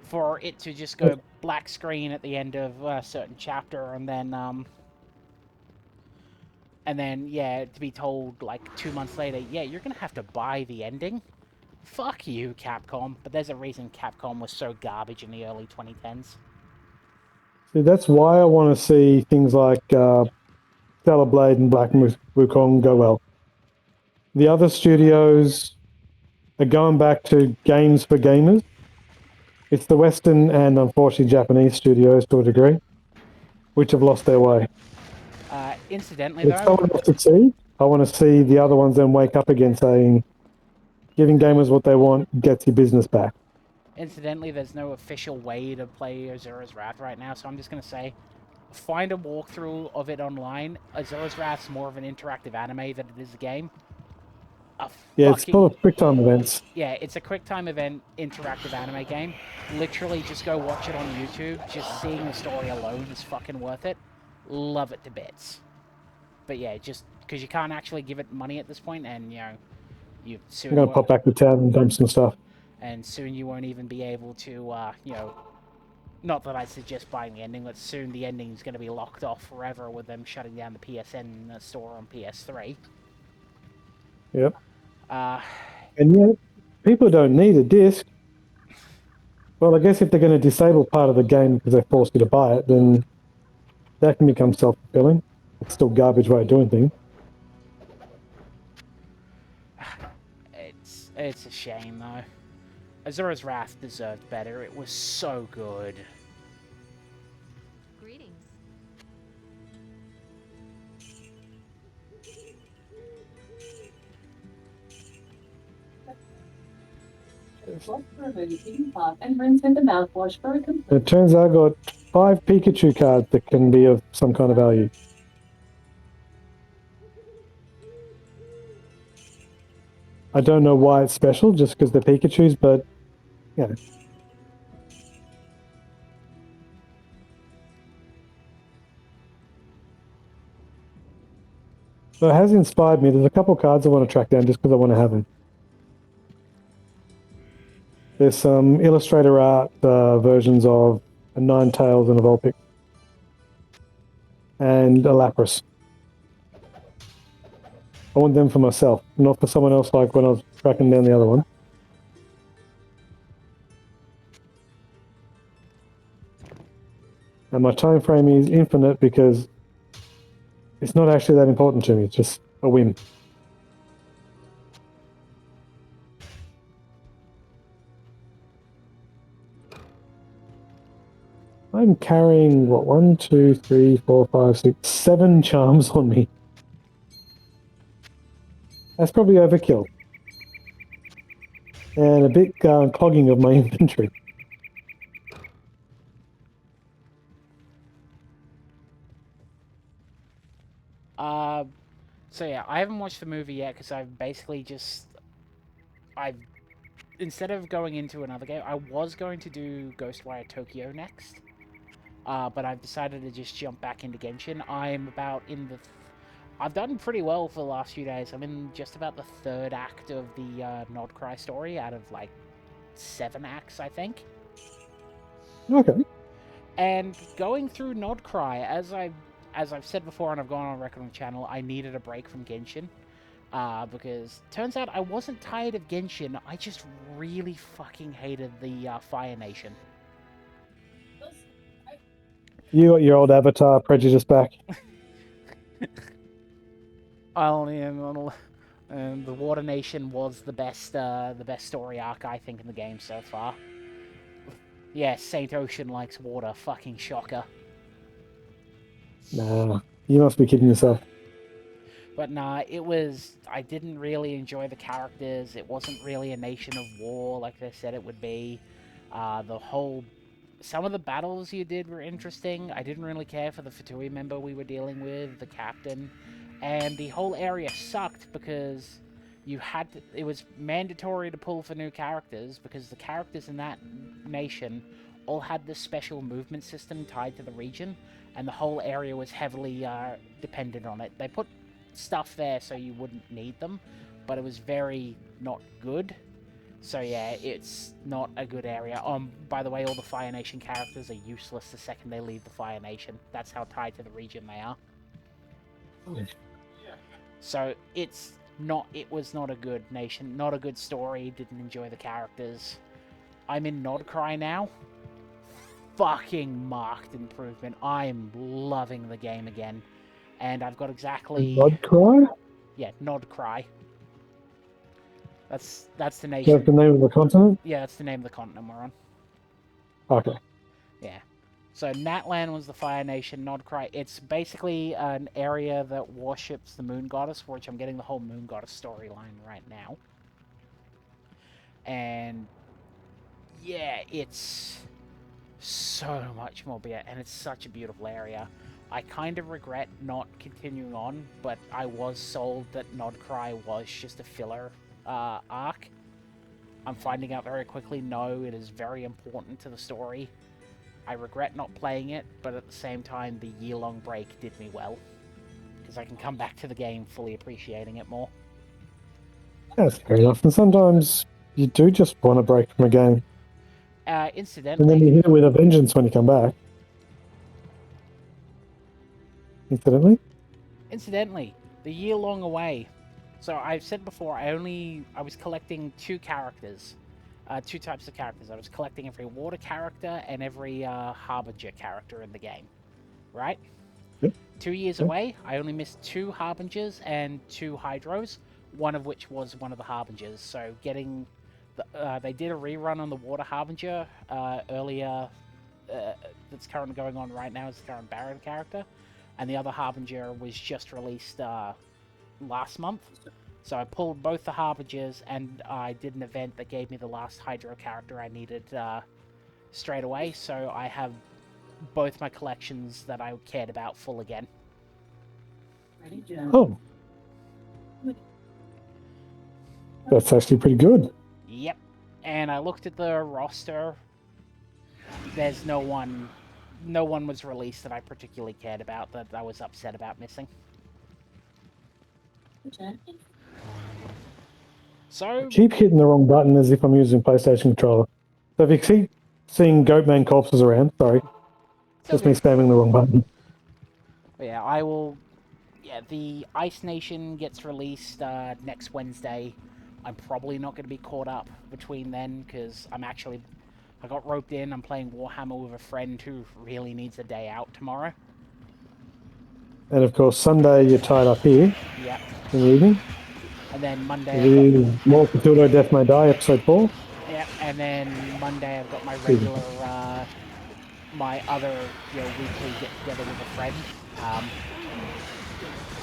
for it to just go black screen at the end of a certain chapter, and then to be told like 2 months later, you're gonna have to buy the ending. Fuck you, Capcom. But there's a reason Capcom was so garbage in the early 2010s. See, that's why I want to see things like Stellar Blade and Black Wukong go well. The other studios are going back to games for gamers. It's the Western and unfortunately Japanese studios to a degree, which have lost their way. Incidentally, If though, someone else succeed, I want to see the other ones then wake up again saying, giving gamers what they want gets your business back. there's no official way to play Azura's Wrath right now, so I'm just gonna say, find a walkthrough of it online. Azura's Wrath's more of an interactive anime than it is a game. It's full of quick time events. Yeah, it's a quick time event interactive anime game. Literally, just go watch it on YouTube. Just seeing the story alone is fucking worth it. Love it to bits. But yeah, just because you can't actually give it money at this point, and you soon I'm going to pop back to town and dump some stuff. and soon you won't even be able to, not that I suggest buying the ending, but soon the ending's going to be locked off forever with them shutting down the PSN store on PS3. Yep. And yet, people don't need a disc. Well, I guess if they're going to disable part of the game because they forced you to buy it, then that can become self-fulfilling. It's still garbage way of doing things. It's a shame, though. Azura's Wrath deserved better. It was so good. Greetings. And rinse with the mouthwash for a It turns out I got 5 Pikachu cards that can be of some kind of value. I don't know why it's special, just because they're Pikachus, but yeah. So it has inspired me. There's a couple cards I want to track down just because I want to have them. There's some Illustrator art versions of a Ninetales and a Vulpix. And a Lapras. I want them for myself, not for someone else like when I was tracking down the other one. And my time frame is infinite because it's not actually that important to me. It's just a whim. I'm carrying, what, 1, 2, 3, 4, 5, 6, 7 charms on me. That's probably overkill. And a bit clogging of my inventory. So yeah, I haven't watched the movie yet because instead of going into another game, I was going to do Ghostwire Tokyo next. But I've decided to just jump back into Genshin. I've done pretty well for the last few days. I'm in just about the 3rd act of the Nodcry story out of like 7 acts, I think. Okay. And going through Nodcry, as I've said before and I've gone on record on the channel, I needed a break from Genshin. Because turns out I wasn't tired of Genshin, I just really fucking hated the Fire Nation. You got your old Avatar prejudice back. I only am And the Water Nation was the best story arc I think in the game so far. Yeah, Saint Ocean likes water. Fucking shocker. Nah, you must be kidding yourself. But nah, it was. I didn't really enjoy the characters. It wasn't really a nation of war like they said it would be. The whole. Some of the battles you did were interesting. I didn't really care for the Fatui member we were dealing with, the captain. And the whole area sucked because you had to, it was mandatory to pull for new characters because the characters in that nation all had this special movement system tied to the region, and the whole area was heavily dependent on it. They put stuff there so you wouldn't need them, but it was very not good. So yeah, it's not a good area. By the way, all the Fire Nation characters are useless the second they leave the Fire Nation. That's how tied to the region they are. So it was not a good nation, not a good story, didn't enjoy the characters. I'm in Nodcry now. Fucking marked improvement. I'm loving the game again. And I've got exactly... Nodcry? Yeah, Nodcry. That's the nation. That's the name of the continent? Yeah, that's the name of the continent we're on. Okay. Yeah. So Natlan was the Fire Nation, Nodcry. It's basically an area that worships the Moon Goddess, which I'm getting the whole Moon Goddess storyline right now. And yeah, it's so much more better, and it's such a beautiful area. I kind of regret not continuing on, but I was sold that Nodcry was just a filler arc. I'm finding out very quickly, no, it is very important to the story. I regret not playing it, but at the same time, the year-long break did me well. Because I can come back to the game fully appreciating it more. That's fair enough. And sometimes you do just want a break from a game. Incidentally... And then you hit it with a vengeance when you come back. Incidentally? The year-long away. So I've said before, I was collecting two characters. Two types of characters. I was collecting every water character and every Harbinger character in the game. Right? Yep. 2 years Yep. away, I only missed 2 Harbingers and 2 Hydros, one of which was one of the Harbingers. So getting... they did a rerun on the Water Harbinger earlier, that's currently going on right now as the current Baron character, and the other Harbinger was just released last month. So I pulled both the Harbingers, and I did an event that gave me the last Hydro character I needed straight away, so I have both my collections that I cared about full again. Oh. That's actually pretty good. Yep. And I looked at the roster. There's no one was released that I particularly cared about, that I was upset about missing. So... I keep hitting the wrong button as if I'm using PlayStation controller. So if you keep seeing Goatman corpses around, sorry. Just me spamming the wrong button. But yeah, I will... Yeah, the Ice Nation gets released next Wednesday. I'm probably not going to be caught up between then, because I got roped in. I'm playing Warhammer with a friend who really needs a day out tomorrow. And of course, Sunday you're tied up here. Yep. In the evening. And then Monday... More Cthulhu Death May Die, episode 4. Yep, and then Monday I've got my regular, my other, weekly get-together with a friend.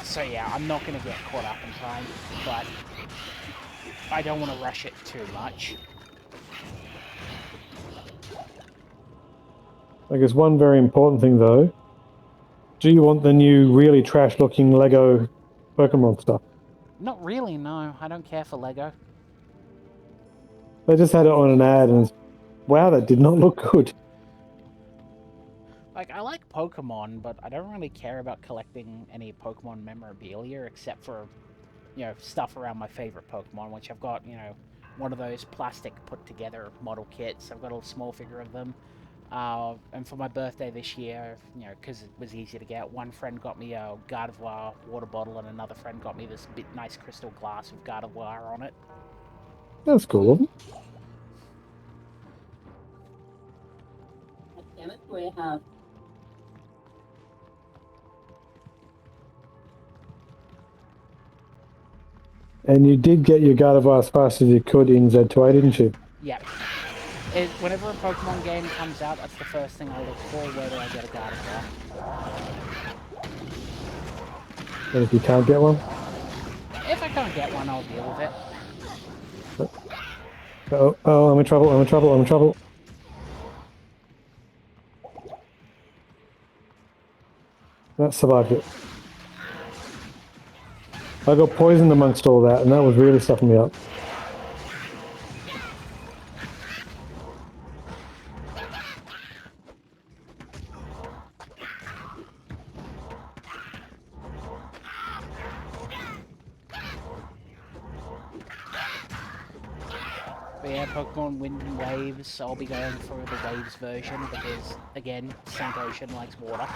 So yeah, I'm not going to get caught up in time, but I don't want to rush it too much. I guess one very important thing, though, do you want the new, really trash-looking Lego Pokemon stuff? Not really, no. I don't care for Lego. They just had it on an ad, and wow, that did not look good. Like, I like Pokemon, but I don't really care about collecting any Pokemon memorabilia, except for, stuff around my favorite Pokemon, which I've got, one of those plastic put-together model kits. I've got a small figure of them. And for my birthday this year, because it was easy to get, one friend got me a Gardevoir water bottle, and another friend got me this nice crystal glass with Gardevoir on it. That's cool. And you did get your Gardevoir as fast as you could in Z2A, didn't you? Yep. Whenever a Pokemon game comes out, that's the first thing I look for. Where do I get a Gardevoir? And if you can't get one? If I can't get one, I'll deal with it. Oh, I'm in trouble, I'm in trouble, I'm in trouble. That survived it. I got poisoned amongst all that, and that was really stuffing me up. But yeah, Pokemon Wind and Waves, I'll be going for the Waves version because, again, St. Ocean likes water.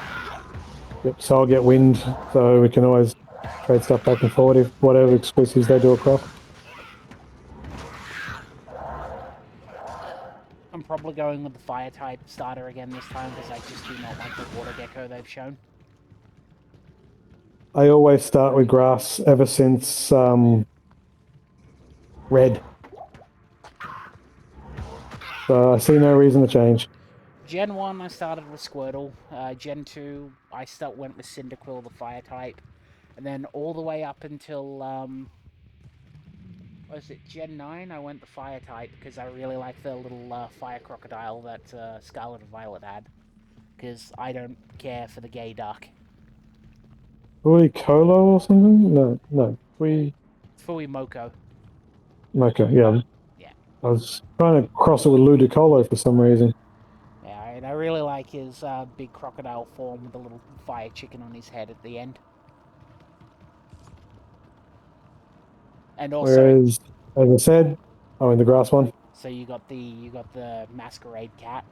Yep, so I'll get wind, so we can always trade stuff back and forward if whatever exclusives they do across. I'm probably going with the Fire-type starter again this time because I just do not like the Water Gecko they've shown. I always start with grass ever since red. So I see no reason to change. Gen 1, I started with Squirtle. Gen 2, I went with Cyndaquil, the Fire-type. And then all the way up until, what was it, Gen 9, I went the Fire-type because I really like the little fire crocodile that Scarlet and Violet had. Because I don't care for the gay duck. Ui Colo or something? No. Fui Moko. Okay, yeah. Yeah. I was trying to cross it with Ludicolo for some reason. Yeah, and I really like his big crocodile form with the little fire chicken on his head at the end. And also, Whereas, as I said, oh, in the grass one. so you got the masquerade cat.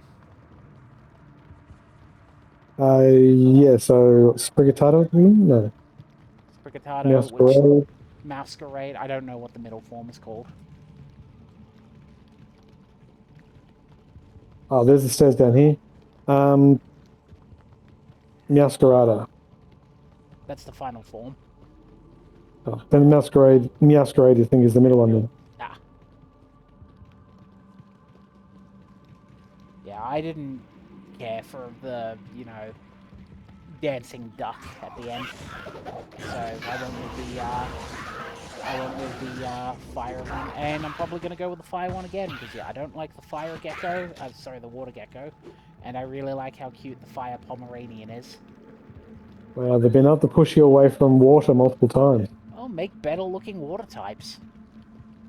Yeah, so Sprigatito? No. Sprigatito, which Masquerade. masquerade. I don't know what the middle form is called. Oh, there's the stairs down here. Masquerada. That's the final form. Oh, then Masquerade, I think, is the middle one then. Ah. Yeah, I didn't care for the, dancing duck at the end. So I went with the fire one, and I'm probably gonna go with the fire one again because I don't like the fire gecko. The water gecko, and I really like how cute the fire Pomeranian is. Well, they've been able to push you away from water multiple times. Oh, make better looking water types.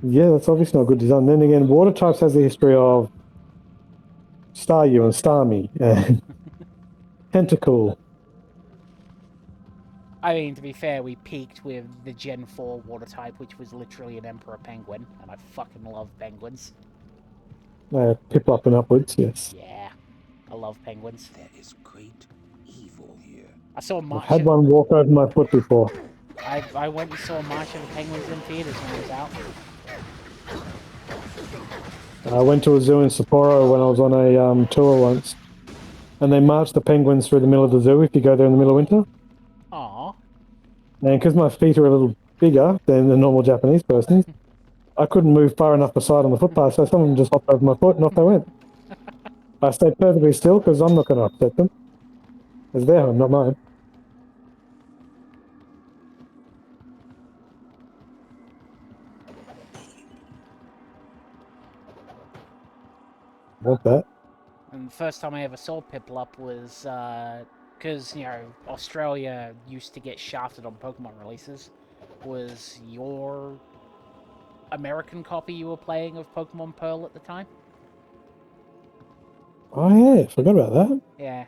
Yeah, that's obviously not good design. Then again, water types has the history of Staryu and Starmie and Tentacool. I mean, to be fair, we peaked with the Gen 4 water type, which was literally an Emperor Penguin, and I fucking love penguins. Piplup and upwards, yes. Yeah, I love penguins. There is great evil here. I saw I've had one walk over my foot before. I went and saw March of the Penguins in theaters when it was out. I went to a zoo in Sapporo when I was on a tour once, and they marched the penguins through the middle of the zoo if you go there in the middle of winter. Aww. And because my feet are a little bigger than the normal Japanese person's, I couldn't move far enough aside on the footpath, so some of them just hopped over my foot and off they went. I stayed perfectly still because I'm not going to upset them. It's their home, not mine. Want that? And the first time I ever saw Piplup was because, Australia used to get shafted on Pokemon releases. Was your American copy you were playing of Pokemon Pearl at the time? Oh yeah, forgot about that. Yeah.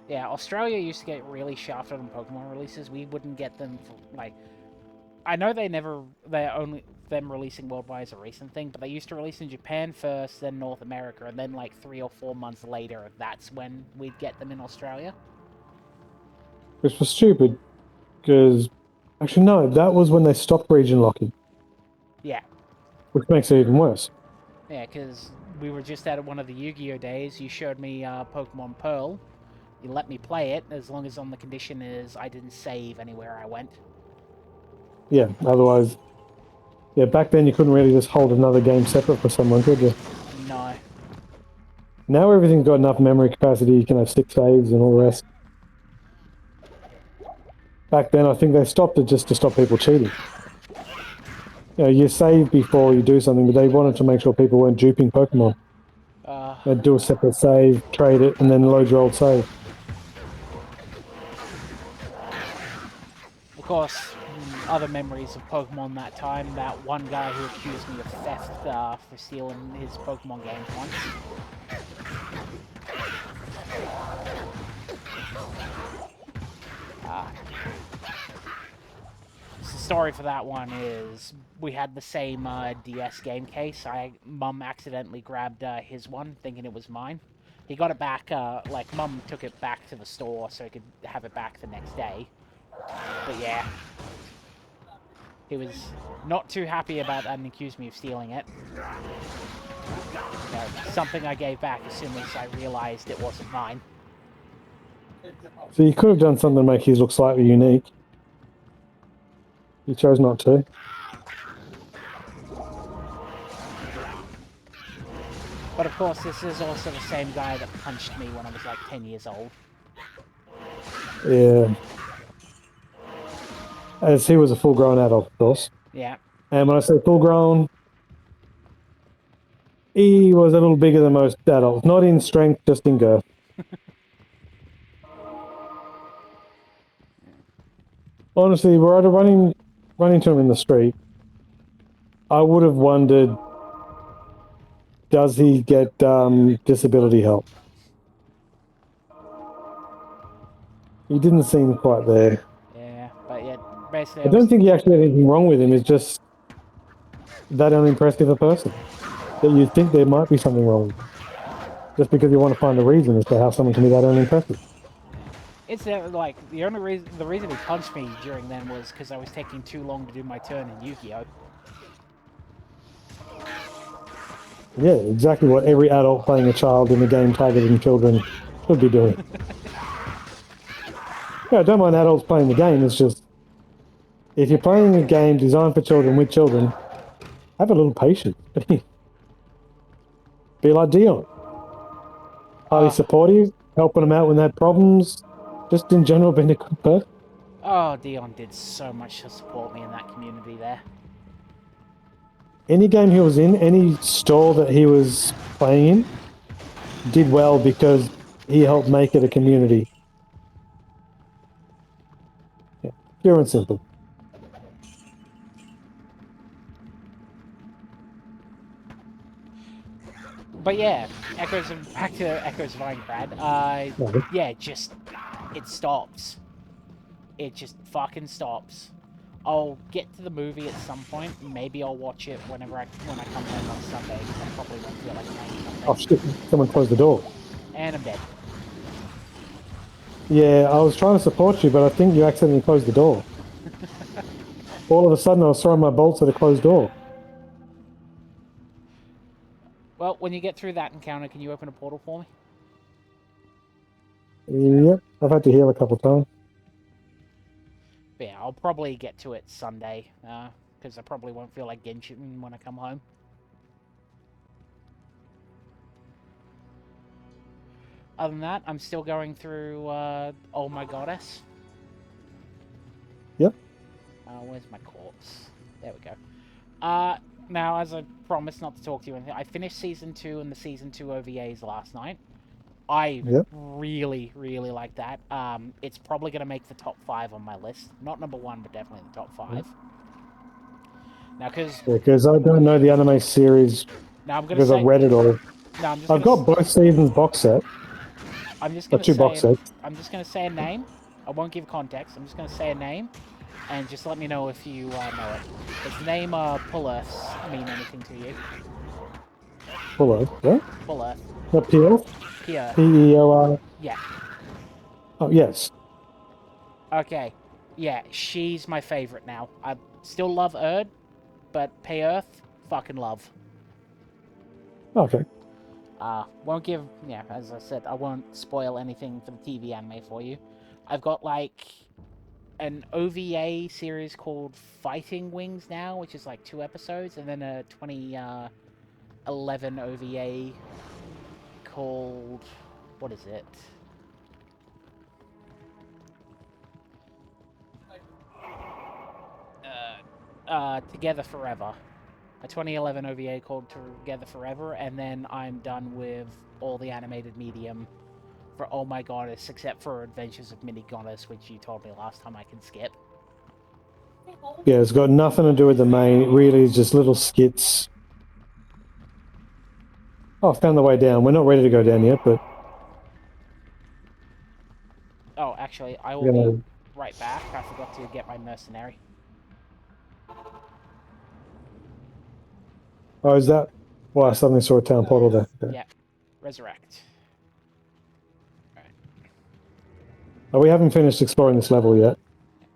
Yeah, Australia used to get really shafted on Pokemon releases. We wouldn't get them for, I know them releasing worldwide is a recent thing, but they used to release in Japan first, then North America, and then 3 or 4 months later, that's when we'd get them in Australia. Which was stupid, because... Actually, no, that was when they stopped region locking. Yeah. Which makes it even worse. Yeah, because we were just at one of the Yu-Gi-Oh days. You showed me Pokemon Pearl, he let me play it as long as on the condition is I didn't save anywhere I went. Yeah, otherwise, yeah, back then you couldn't really just hold another game separate for someone, could you? No. Now everything's got enough memory capacity, you can have 6 saves and all the rest. Back then, I think they stopped it just to stop people cheating. You know, you save before you do something, but they wanted to make sure people weren't duping Pokemon. They'd do a separate save, trade it, and then load your old save. Of course, other memories of Pokemon that time, that one guy who accused me of theft for stealing his Pokemon games once. The story for that one is we had the same DS game case. Mum accidentally grabbed his one, thinking it was mine. He got it back, Mum took it back to the store so he could have it back the next day. But yeah, he was not too happy about that and accused me of stealing it. Something I gave back as soon as I realized it wasn't mine. So you could have done something to make his look slightly unique. You chose not to. But of course, this is also the same guy that punched me when I was like 10 years old. Yeah. As he was a full-grown adult, of course. Yeah. And when I say full-grown, he was a little bigger than most adults. Not in strength, just in girth. Honestly, were I to run into him in the street, I would have wondered, does he get disability help? He didn't seem quite there. Yeah, but yeah, basically I don't think he actually had anything wrong with him. It's just that unimpressive a person that you think there might be something wrong with him. Just because you want to find a reason as to how someone can be that unimpressive. It's the reason he punched me during then was because I was taking too long to do my turn in Yu-Gi-Oh! Yeah, exactly what every adult playing a child in a game targeting children should be doing. Yeah, I don't mind adults playing the game. It's just, if you're playing a game designed for children with children, have a little patience. Be like Dion. Highly supportive, helping them out when they had problems. Just in general, being a good person. Oh, Dion did so much to support me in that community there. Any game he was in, any store that he was playing in, did well because he helped make it a community. Yeah, pure and simple. But yeah, back to Echoes of Ironcrad. Yeah, it stops. It just fucking stops. I'll get to the movie at some point. Maybe I'll watch it when I come home on Sunday, because I probably won't feel like playing something. Oh shit, someone closed the door. And I'm dead. Yeah, I was trying to support you, but I think you accidentally closed the door. All of a sudden, I was throwing my bolts at a closed door. Well, when you get through that encounter, can you open a portal for me? Yep, I've had to heal a couple of times. But yeah, I'll probably get to it Sunday, because I probably won't feel like Genshin when I come home. Other than that, I'm still going through Oh My Goddess. Yep. Where's my corpse? There we go. Now, as I promised not to talk to you, I finished Season 2 and the Season 2 OVAs last night. I really, really like that. It's probably going to make the top 5 on my list. Not number 1, but definitely the top 5. Now, because I don't know the anime series, because I've read it all. No, I've got both seasons box set. I'm just going to say I'm just going to say a name. I won't give context. I'm just going to say a name, and just let me know if you know it. Does the name Pull-Earth mean anything to you? Pull-Earth, what? Pull-Earth. Not P-Earth? P-Earth. P-E-O-R? Yeah. Oh, yes. Okay. Yeah, she's my favorite now. I still love Erd, but P-Earth, fucking love. Okay. Won't give, yeah, as I said, I won't spoil anything for the TV anime for you. I've got like an OVA series called Fighting Wings now, which is like 2 episodes, and then a 2011 OVA called, what is it? Together Forever. A 2011 OVA called Together Forever, and then I'm done with all the animated medium for Oh My Goddess, except for Adventures of Mini Goddess, which you told me last time I can skip. Yeah, it's got nothing to do with the main. It really is just little skits. Oh, I found the way down. We're not ready to go down yet, but... Oh, actually, I will be right back. I forgot to get my mercenary. Oh, is that... Well, I suddenly saw a town portal there. Okay. Yeah. Resurrect. Oh, we haven't finished exploring this level yet.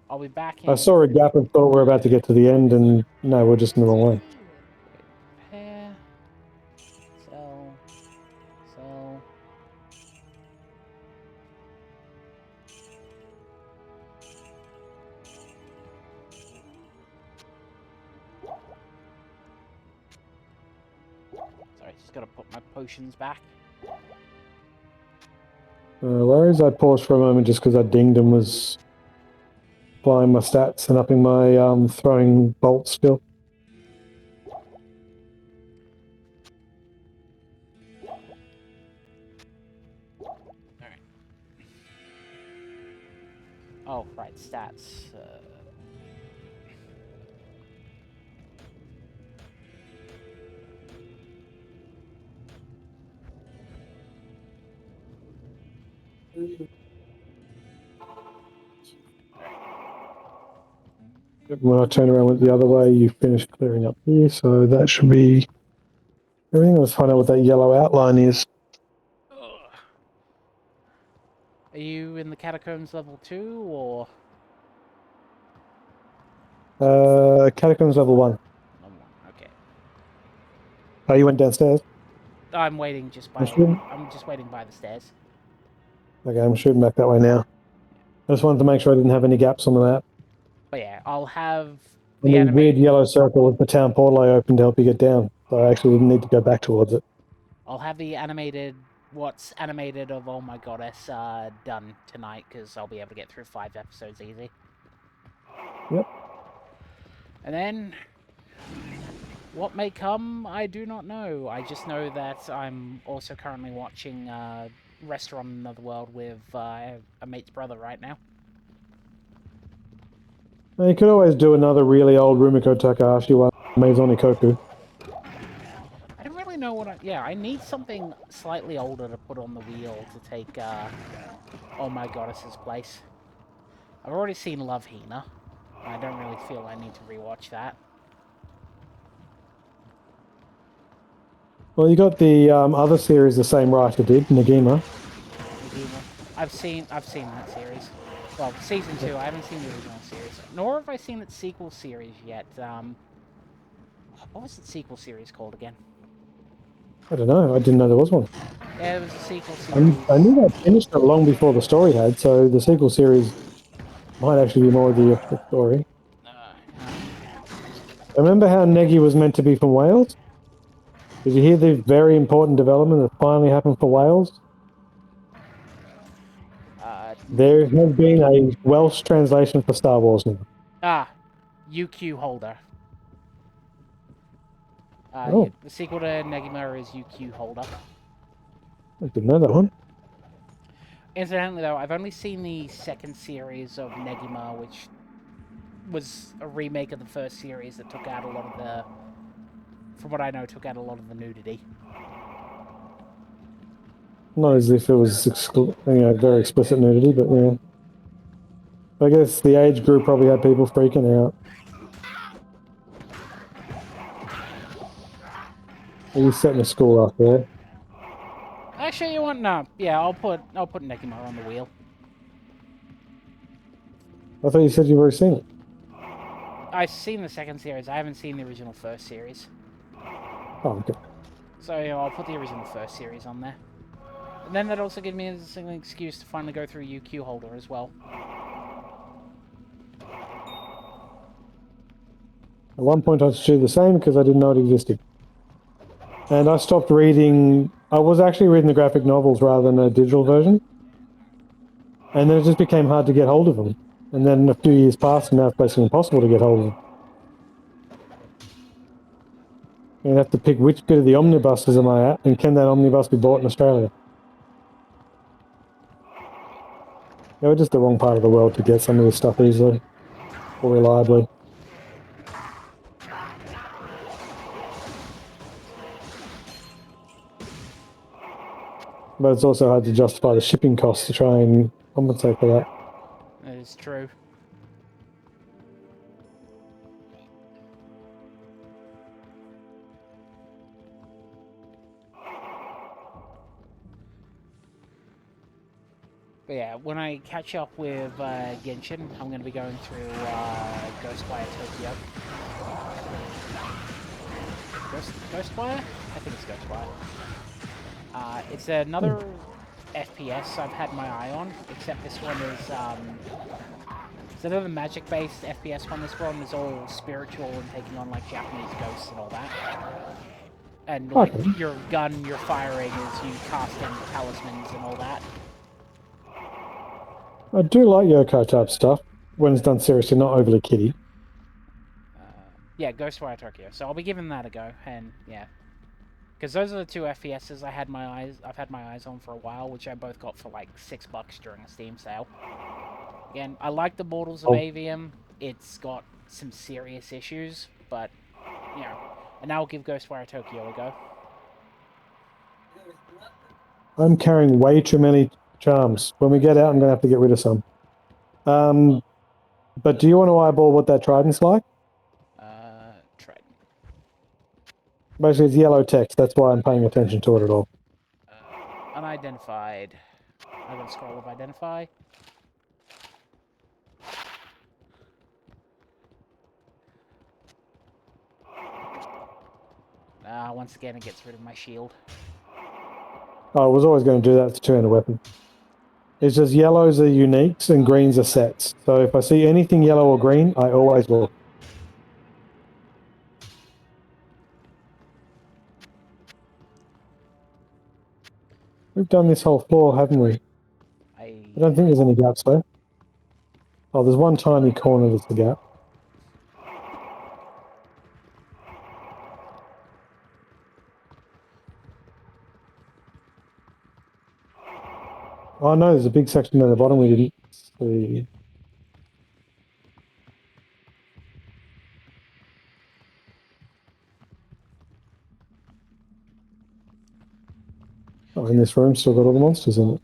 I'll be back in... I saw a gap and thought we're about to get to the end, and no, we're just in the wrong way. Repair. Sell. Sell. Sorry, just gotta put my potions back. Whereas I paused for a moment just because I dinged and was applying my stats and upping my throwing bolt skill. Alright. Oh, right, stats. When I turn around went the other way, you finished clearing up here, so that should be everything. Let's find out what that yellow outline is. Are you in the catacombs level 2, or...? Catacombs level 1. Okay. Oh, you went downstairs? I'm waiting just by... I'm just waiting by the stairs. Okay, I'm shooting back that way now. I just wanted to make sure I didn't have any gaps on the map. But yeah, I'll have the weird yellow circle with the town portal I opened to help you get down. So I actually didn't need to go back towards it. I'll have the animated... What's animated of Oh My Goddess done tonight, because I'll be able to get through 5 episodes easy. Yep. And then... What may come, I do not know. I just know that I'm also currently watching Restaurant in Another World with a mate's brother right now. You could always do another really old Rumiko Takahashi one, Maison Ikoku. I don't really know what I... Yeah, I need something slightly older to put on the wheel to take Oh My Goddess's place. I've already seen Love Hina. I don't really feel I need to rewatch that. Well, you got the other series the same writer did, Nagima. I've seen that series. Well, season 2. I haven't seen the original series, nor have I seen its sequel series yet. What was the sequel series called again? I don't know. I didn't know there was one. Yeah, there was a sequel series. I knew I finished it long before the story had, so the sequel series might actually be more of the story. Remember how Negi was meant to be from Wales? Did you hear the very important development that finally happened for Wales? There has been a Welsh translation for Star Wars now. UQ Holder. Oh. Yeah, the sequel to Negima is UQ Holder. I didn't know that one. Incidentally, though, I've only seen the second series of Negima, which was a remake of the first series that took out a lot of the... From what I know, took out a lot of the nudity. Not as if it was very explicit nudity, but yeah. I guess the age group probably had people freaking out. Are you setting a school up there? Actually, you want no? Yeah, I'll put Negima on the wheel. I thought you said you've already seen it. I've seen the second series. I haven't seen the original first series. Oh, okay. So I'll put the original first series on there. And then that also gives me an excuse to finally go through UQ Holder as well. At one point I should do the same because I didn't know it existed. And I stopped reading... I was actually reading the graphic novels rather than a digital version. And then it just became hard to get hold of them. And then a few years passed and now it's basically impossible to get hold of them. You have to pick which bit of the omnibuses am I at, and can that omnibus be bought in Australia? Yeah, we're just the wrong part of the world to get some of this stuff easily or reliably. But it's also hard to justify the shipping costs to try and compensate for that. That is true. But yeah, when I catch up with Genshin, I'm going to be going through Ghostwire Tokyo. Ghostwire? I think it's Ghostwire. It's another FPS I've had my eye on, except this one is it's another magic-based FPS one. This one is all spiritual and taking on like Japanese ghosts and all that. And like your gun you're firing is you casting talismans and all that. I do like yokai type stuff when it's done seriously, not overly kiddie. Yeah, Ghostwire Tokyo. So I'll be giving that a go, and yeah, because those are the two FPSs I've had my eyes on for a while, which I both got for like $6 during a Steam sale. Again, I like the Mortals of Avium. It's got some serious issues, but you know, and now I'll give Ghostwire Tokyo a go. I'm carrying way too many charms. When we get out, I'm going to have to get rid of some. But do you want to eyeball what that trident's like? Trident. Basically, it's yellow text. That's why I'm paying attention to it at all. Unidentified. I'm going to scroll of identify. Once again, it gets rid of my shield. I was always going to do that to two-handed weapon. It's just yellows are uniques and greens are sets. So if I see anything yellow or green, I always will. We've done this whole floor, haven't we? I don't think there's any gaps there. Oh, there's one tiny corner that's the gap. Oh no, there's a big section at the bottom we didn't see. Oh, in this room, still got all the monsters in it.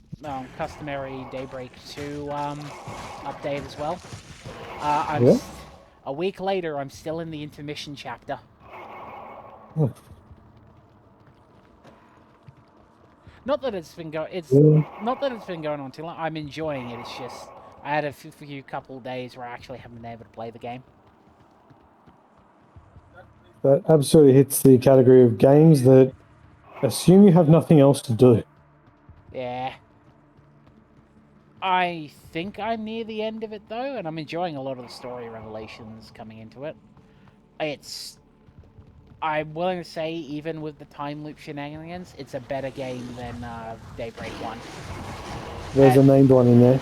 Customary Daybreak 2 update as well. A week later, I'm still in the intermission chapter. Oh. Not that it's been going on too long. I'm enjoying it. It's just I had a few couple days where I actually haven't been able to play the game. That absolutely hits the category of games that assume you have nothing else to do. Yeah. I think I'm near the end of it though, and I'm enjoying a lot of the story revelations coming into it. I'm willing to say, even with the time loop shenanigans, it's a better game than Daybreak 1. There's a named one in there.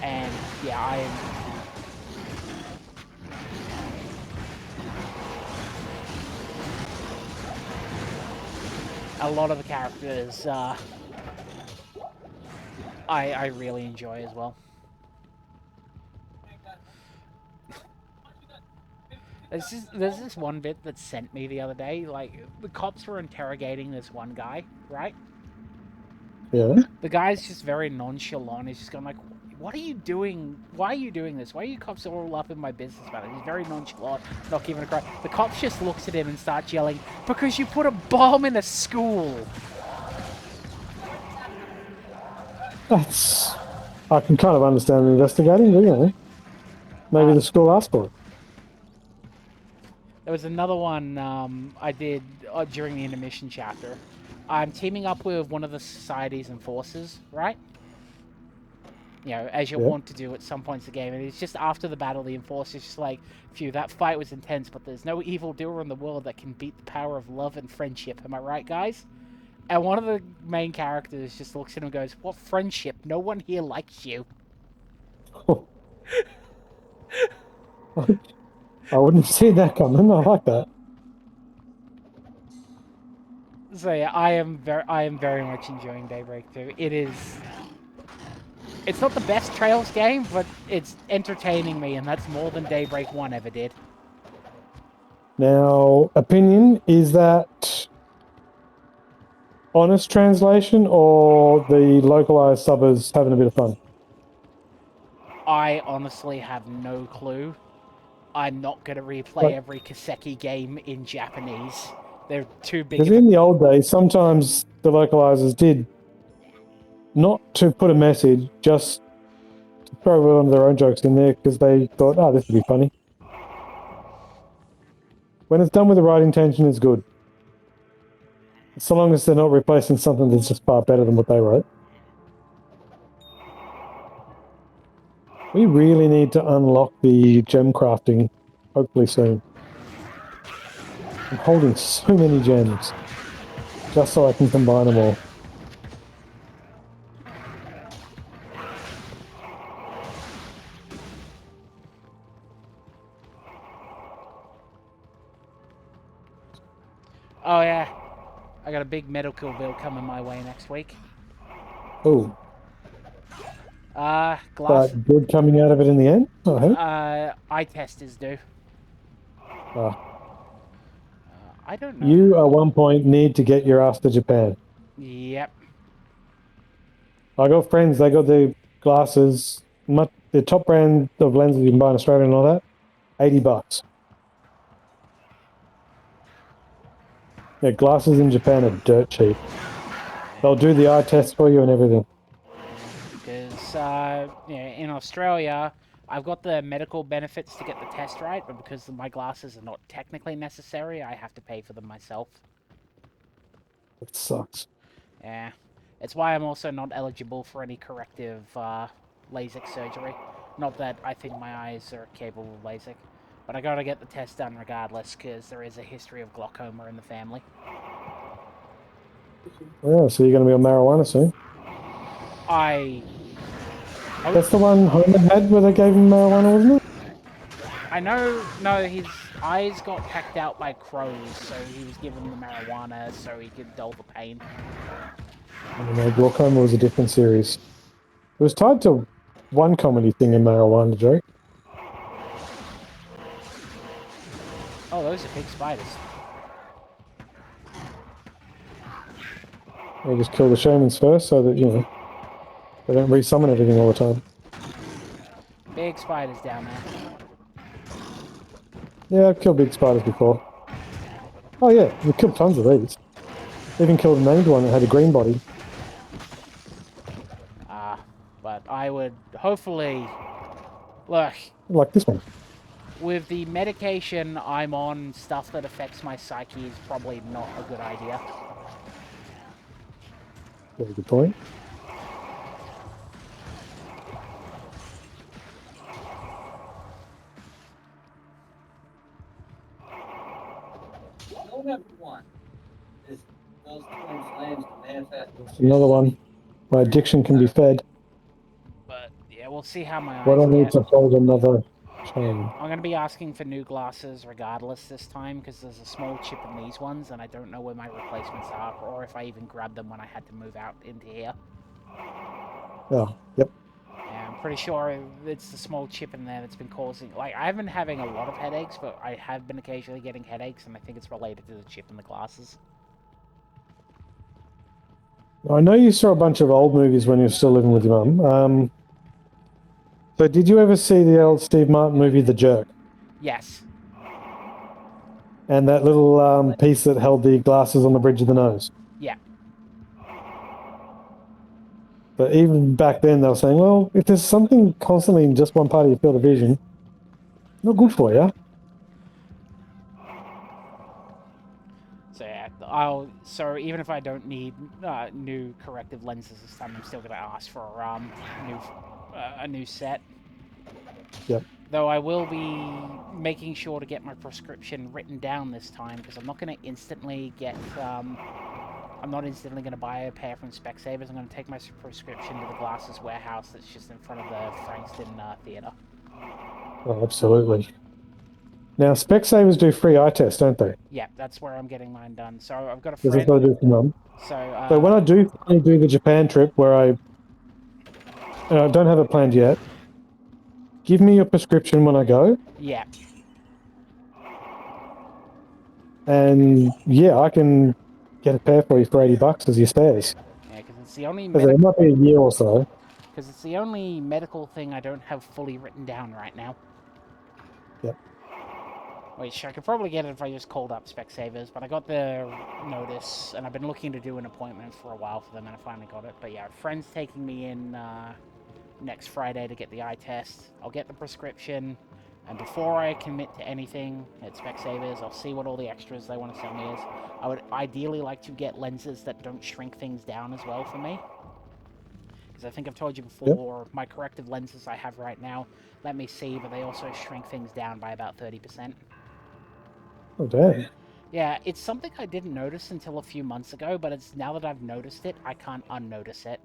And yeah, I am. A lot of the characters, I really enjoy as well. There's this one bit that sent me the other day. Like, the cops were interrogating this one guy, right? Yeah. The guy's just very nonchalant. He's just going like, what are you doing? Why are you doing this? Why are you cops all up in my business about it? He's very nonchalant, not giving a crap. The cops just looks at him and starts yelling, because you put a bomb in a school. That's... I can kind of understand investigating, but you know, maybe the school asked for it. There was another one I did during the intermission chapter. I'm teaming up with one of the society's enforcers, right? You know, as you're Yeah. wont to do at some points of the game. And it's just after the battle, the enforcer's just like, phew, that fight was intense, but there's no evil doer in the world that can beat the power of love and friendship. Am I right, guys? And one of the main characters just looks at him and goes, what friendship? No one here likes you. I wouldn't have seen that coming. I like that. So yeah, I am very much enjoying Daybreak 2. It's not the best Trails game, but it's entertaining me, and that's more than Daybreak 1 ever did. Now, opinion, is that honest translation or the localized subbers having a bit of fun? I honestly have no clue. I'm not going to replay every Kiseki game in Japanese. They're too big Because of a... in the old days, sometimes the localizers did not to put a message, just to throw one of their own jokes in there because they thought, oh, this would be funny. When it's done with the right intention, it's good. So long as they're not replacing something that's just far better than what they wrote. We really need to unlock the gem crafting, hopefully soon. I'm holding so many gems, just so I can combine them all. Oh yeah, I got a big medical bill coming my way next week. Oh, Glass... but good coming out of it in the end, I hope. Eye test is due. I don't know. You, at one point, need to get your ass to Japan. Yep. I got friends, they got the glasses, the top brand of lenses you can buy in Australia and all that, $80. Yeah, glasses in Japan are dirt cheap. They'll do the eye test for you and everything. Because in Australia, I've got the medical benefits to get the test right, but because my glasses are not technically necessary, I have to pay for them myself. It sucks. Yeah. It's why I'm also not eligible for any corrective LASIK surgery. Not that I think my eyes are capable of LASIK, but I gotta get the test done regardless, because there is a history of glaucoma in the family. Yeah, so you're going to be on marijuana soon. That's the one Homer had where they gave him marijuana, wasn't it? I know, no, his eyes got pecked out by crows, so he was given the marijuana so he could dull the pain. I don't know, glaucoma was a different series. It was tied to one comedy thing in marijuana joke. Oh, those are big spiders. They just kill the shamans first so that, they don't resummon everything all the time. Big spiders down there. Yeah, I've killed big spiders before. Oh yeah, we killed tons of these. Even killed a named one that had a green body. But I would hopefully... Look, Like this one. with the medication I'm on, stuff that affects my psyche is probably not a good idea. Very good point. Another one. My addiction can be fed. But yeah, we'll see how my eyes What I need get. to hold another chain. I'm going to be asking for new glasses regardless this time, because there's a small chip in these ones, and I don't know where my replacements are, or if I even grabbed them when I had to move out into here. Oh, yep. Yeah, I'm pretty sure it's the small chip in there that's been causing... Like, I haven't been having a lot of headaches, but I have been occasionally getting headaches, and I think it's related to the chip in the glasses. I know you saw a bunch of old movies when you were still living with your mum. So did you ever see the old Steve Martin movie, The Jerk? Yes. And that little piece that held the glasses on the bridge of the nose? Yeah. But even back then, they were saying, well, if there's something constantly in just one part of your field of vision, not good for you. So even if I don't need new corrective lenses this time, I'm still gonna ask for a new set. Yep. Though I will be making sure to get my prescription written down this time because I'm not gonna instantly get. I'm not instantly gonna buy a pair from Specsavers. I'm gonna take my prescription to the glasses warehouse that's just in front of the Frankston Theatre. Oh, absolutely. Now, Specsavers do free eye tests, don't they? Yeah, that's where I'm getting mine done. So I've got a Because that's friend. what I do for mum. So when So I do finally do the Japan trip, where I don't have it planned yet, give me your prescription when I go, yeah, and yeah, I can get a pair for you for $80 as your spares. yeah, because it's the only Because it might be a year or so. because it's the only medical thing I don't have fully written down right now. Yep. Which I could probably get it if I just called up Specsavers, but I got the notice, and I've been looking to do an appointment for a while for them, and I finally got it. But yeah, a friend's taking me in next Friday to get the eye test. I'll get the prescription, and before I commit to anything at Specsavers, I'll see what all the extras they want to sell me is. I would ideally like to get lenses that don't shrink things down as well for me. Because I think I've told you before, my corrective lenses I have right now, let me see, but they also shrink things down by about 30%. Oh, damn. Yeah, it's something I didn't notice until a few months ago, but it's now that I've noticed it, I can't unnotice it.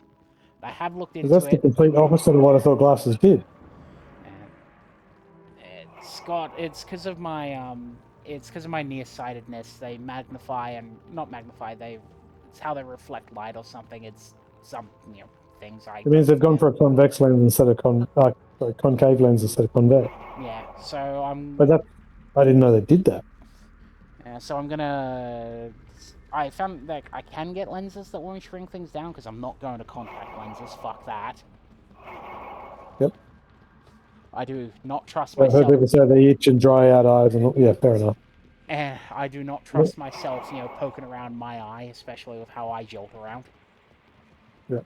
I have looked into That's the it. complete opposite of what I thought glasses did. It's because of my nearsightedness. They magnify and not magnify. It's how they reflect light or something. It's some things I. It means they've gone for a convex lens instead of concave lens instead of convex. Yeah, so But I didn't know they did that. Yeah, so I'm gonna. I found that I can get lenses that won't shrink things down because I'm not going to contact lenses. Fuck that. Yep. I do not trust I heard myself. people say they itch and dry out eyes, and yeah, fair enough. And I do not trust myself, poking around my eye, especially with how I jolt around. Yeah.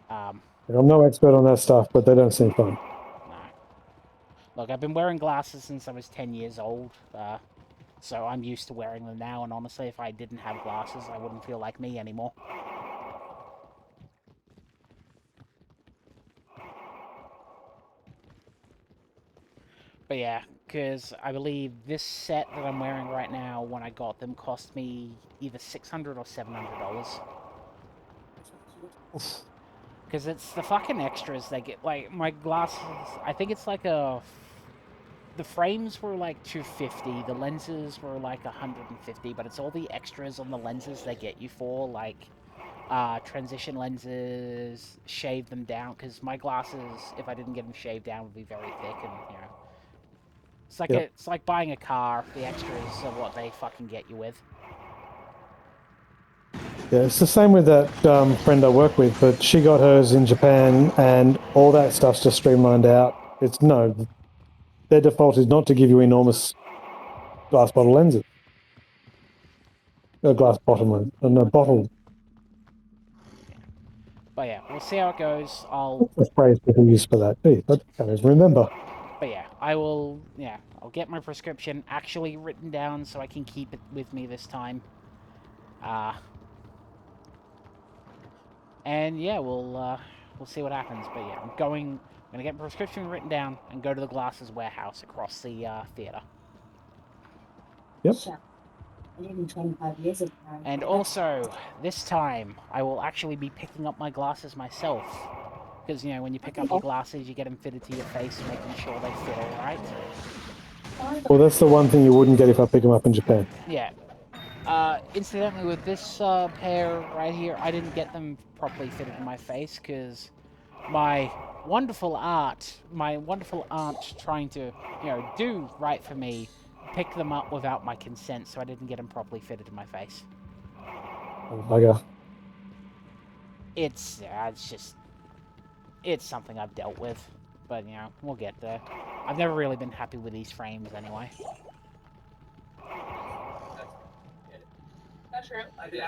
Um, I'm no expert on that stuff, but they don't seem fun. no. Look, I've been wearing glasses since I was 10 years old, so I'm used to wearing them now, and honestly, if I didn't have glasses, I wouldn't feel like me anymore. But yeah, because I believe this set that I'm wearing right now, when I got them, cost me either $600 or $700. Because it's the fucking extras they get. Like, my glasses, I think it's like the frames were like $250, the lenses were like $150, but it's all the extras on the lenses they get you for, like transition lenses, shave them down, because my glasses, if I didn't get them shaved down, would be very thick, and it's like it's like buying a car. The extras are what they fucking get you with. Yeah, it's the same with that friend I work with, but she got hers in Japan, and all that stuff's just streamlined out. Their default is not to give you enormous glass bottle lenses. Glass bottom lens, no bottle. But yeah, we'll see how it goes. I'll. What's the phrase people use for that? Gee, I can't even remember. But yeah, I will. Yeah, I'll get my prescription actually written down so I can keep it with me this time. And yeah, we'll see what happens. But yeah, I'm gonna get my prescription written down and go to the glasses warehouse across the theater. Yep. 125 years ago. And also, this time I will actually be picking up my glasses myself. Because when you pick up your glasses, you get them fitted to your face, making sure they fit all right. Well, that's the one thing you wouldn't get if I pick them up in Japan. Yeah. Incidentally, with this pair right here, I didn't get them properly fitted in my face because my wonderful aunt trying to, do right for me, picked them up without my consent, so I didn't get them properly fitted in my face. Oh, bugger. It's something I've dealt with, but we'll get there. I've never really been happy with these frames anyway.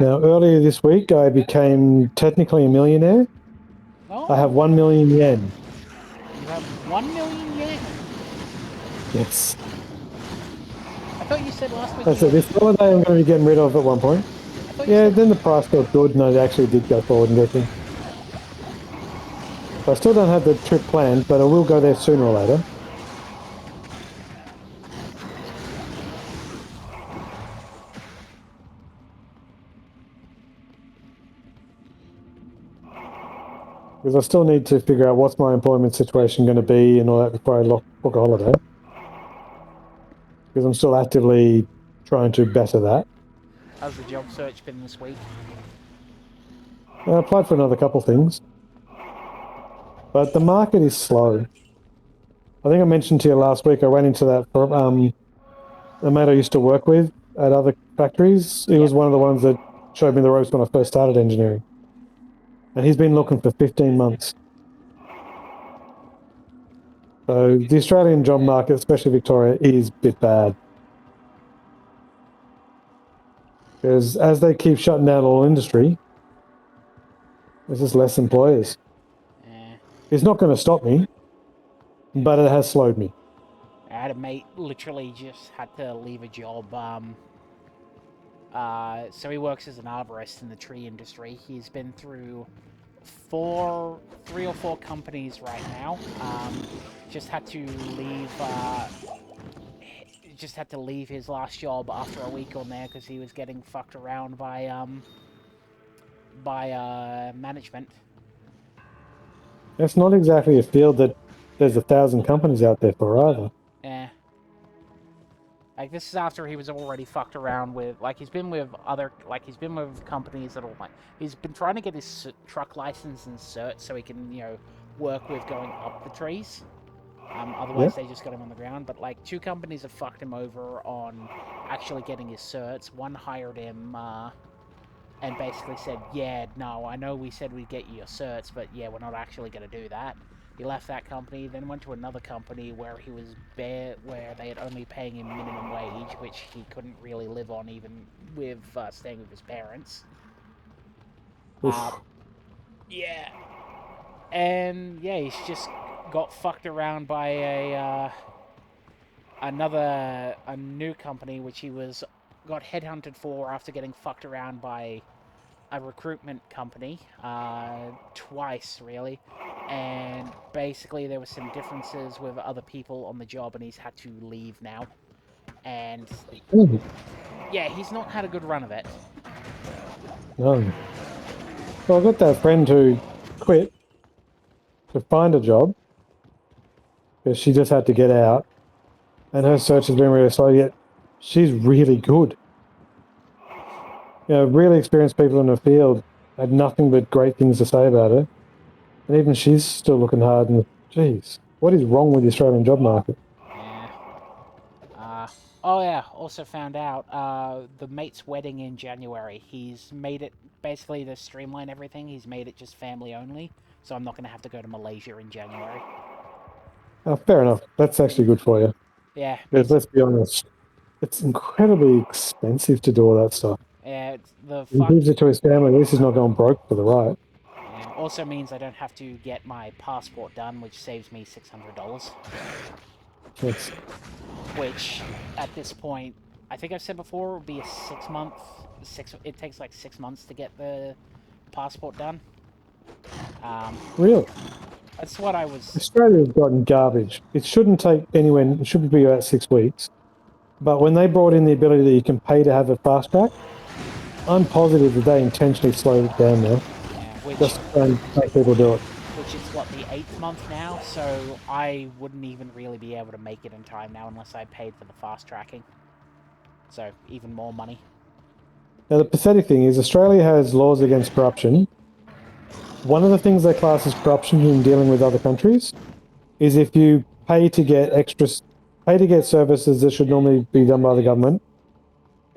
Now, earlier this week, I became technically a millionaire. Oh, I have 1 million yen. You have 1 million yen? Yes. I thought you said last week. So this holiday I'm going to be getting rid of at one point. thought you Yeah, said... then the price got good and I actually did go forward and go through. I still don't have the trip planned, but I will go there sooner or later. Because I still need to figure out what's my employment situation going to be and all that before I book a holiday. Because I'm still actively trying to better that. How's the job search been this week? I applied for another couple things. But the market is slow. I think I mentioned to you last week I ran into that a mate I used to work with at other factories. He was one of the ones that showed me the ropes when I first started engineering. And he's been looking for 15 months. So the Australian job market, especially Victoria, is a bit bad. Because as they keep shutting down all industry, there's just less employers. Eh. It's not going to stop me, but it has slowed me. I had a mate literally just had to leave a job. So he works as an arborist in the tree industry. He's been through 3 or 4 companies right now. Just had to leave. Just had to leave his last job after a week on there because he was getting fucked around by management. It's not exactly a field that there's 1,000 companies out there for either. Yeah. Like, this is after he was already fucked around with, like, he's been with companies that are, like, he's been trying to get his truck license and cert so he can, work with going up the trees. Otherwise, they just got him on the ground. But, like, 2 companies have fucked him over on actually getting his certs. One hired him, and basically said, yeah, no, I know we said we'd get you your certs, but yeah, we're not actually going to do that. He left that company, then went to another company where he was where they had only paying him minimum wage, which he couldn't really live on even with staying with his parents. Yeah. And yeah, he's just got fucked around by a new company which he got headhunted for after getting fucked around by a recruitment company twice, really. And basically there were some differences with other people on the job and he's had to leave now. And yeah, he's not had a good run of it. No. Well, I've got that friend who quit to find a job because she just had to get out, and her search has been really slow. Yet she's really good. Really experienced people in the field had nothing but great things to say about her, and even she's still looking hard. And geez, what is wrong with the Australian job market? Yeah. Oh yeah, also found out the mate's wedding in January. He's made it, basically to streamline everything, he's made it just family only. So I'm not going to have to go to Malaysia in January. Fair enough. That's actually good for you. Yeah. Because let's be honest, it's incredibly expensive to do all that stuff. Yeah, He gives it to his family. At least he's not going broke for the right. Yeah, also means I don't have to get my passport done, which saves me $600. Yes. Which, at this point, I think I've said before, would be a 6 month. It takes like 6 months to get the passport done. Really? That's what I was. Australia's gotten garbage. It shouldn't take anywhere. It should be about 6 weeks. But when they brought in the ability that you can pay to have a fast track, I'm positive that they intentionally slowed it down now. Yeah, Just to make people do it. Which is what, the 8th month now, so I wouldn't even really be able to make it in time now unless I paid for the fast tracking. So even more money. Now the pathetic thing is Australia has laws against corruption. One of the things they class as corruption in dealing with other countries is if you pay to get services that should normally be done by the government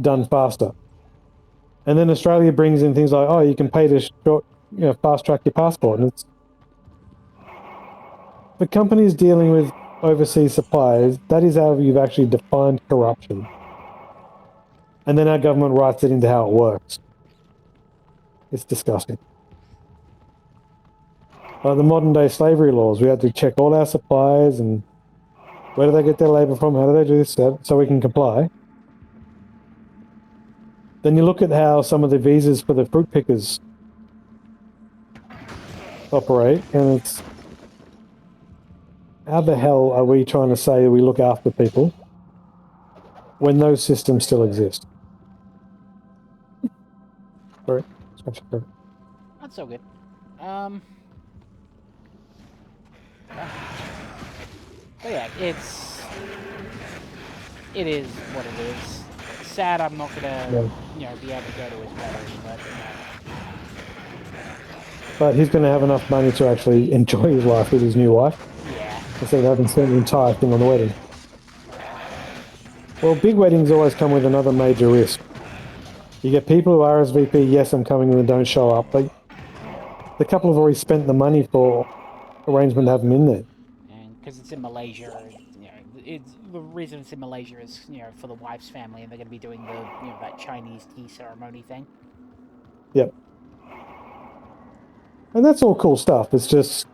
done faster. And then Australia brings in things like, oh, you can pay to fast track your passport. And it's for companies dealing with overseas suppliers, that is how you've actually defined corruption. And then our government writes it into how it works. It's disgusting. Like the modern day slavery laws, we had to check all our suppliers and where do they get their labour from, how do they do this, so we can comply. Then you look at how some of the visas for the fruit pickers operate, and it's how the hell are we trying to say we look after people when those systems still exist? Sorry, scratch your throat. That's so good. But yeah, it is what it is. Sad I'm not gonna, be able to go to his wedding, but But he's going to have enough money to actually enjoy his life with his new wife yeah. instead of having spent the entire thing on the wedding. Well, big weddings always come with another major risk. You get people who RSVP, yes, I'm coming, and then don't show up. But the couple have already spent the money for arrangement to have them in there. And because it's in Malaysia, it's the reason it's in Malaysia is for the wife's family, and they're going to be doing the that Chinese tea ceremony thing. Yep. And that's all cool stuff. It's just,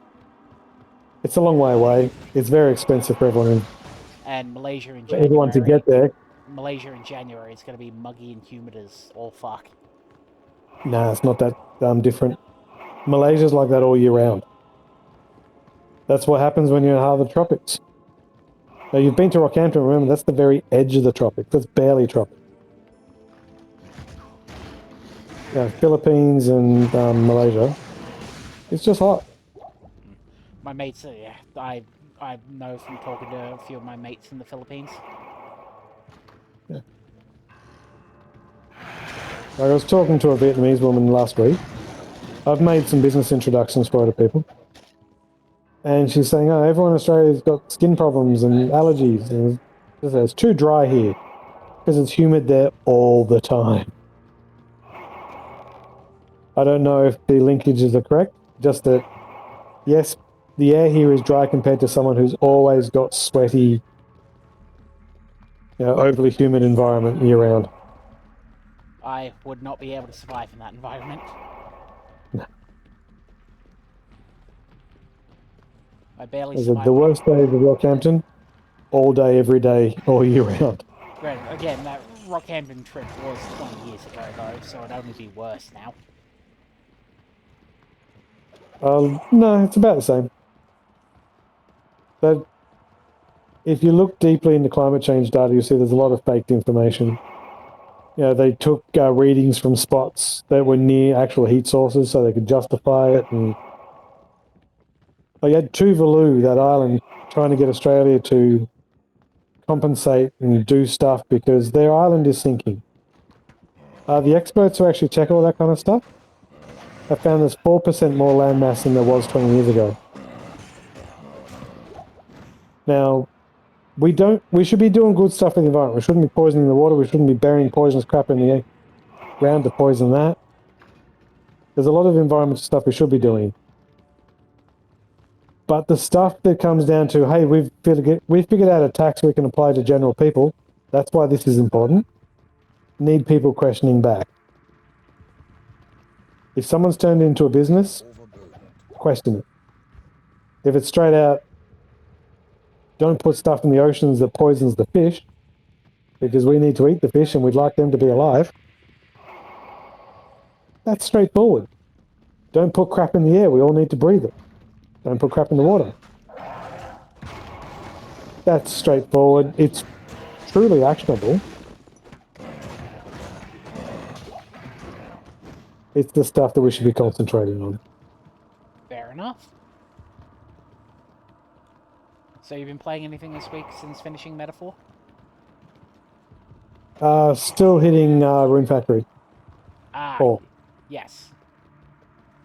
it's a long way away. It's very expensive for everyone. And Malaysia in Everyone to January. get there. Malaysia in January is going to be muggy and humid as all fuck. Nah, it's not that different. Malaysia's like that all year round. That's what happens when you're in the heart of the tropics. Now, you've been to Rockhampton, remember, that's the very edge of the tropics. That's barely tropic. Philippines and Malaysia, it's just hot. My mates, I know from talking to a few of my mates in the Philippines. Yeah. I was talking to a Vietnamese woman last week. I've made some business introductions for her to people. And she's saying, oh, everyone in Australia's got skin problems and allergies. And it's too dry here because it's humid there all the time. I don't know if the linkages are correct, just that, yes, the air here is dry compared to someone who's always got sweaty, overly humid environment year round. I would not be able to survive in that environment. No. I barely survived. The worst days of Rockhampton, all day, every day, all year round. Granted, again, that Rockhampton trip was 20 years ago, though, so it'd only be worse now. No, it's about the same. But if you look deeply into climate change data, you'll see there's a lot of faked information. They took readings from spots that were near actual heat sources so they could justify it. And you had Tuvalu, that island, trying to get Australia to compensate and do stuff because their island is sinking. The experts who actually check all that kind of stuff have found there's 4% more land mass than there was 20 years ago. Now, we should be doing good stuff in the environment. We shouldn't be poisoning the water. We shouldn't be burying poisonous crap in the ground to poison that. There's a lot of environmental stuff we should be doing. But the stuff that comes down to, hey, we've figured out a tax we can apply to general people. That's why this is important. Need people questioning back. If someone's turned into a business, question it. If it's straight out, don't put stuff in the oceans that poisons the fish, because we need to eat the fish and we'd like them to be alive, that's straightforward. Don't put crap in the air, we all need to breathe it. Don't put crap in the water. That's straightforward. It's truly actionable. It's the stuff that we should be concentrating on. Fair enough. So you've been playing anything this week since finishing Metaphor? Still hitting Rune Factory. Yes.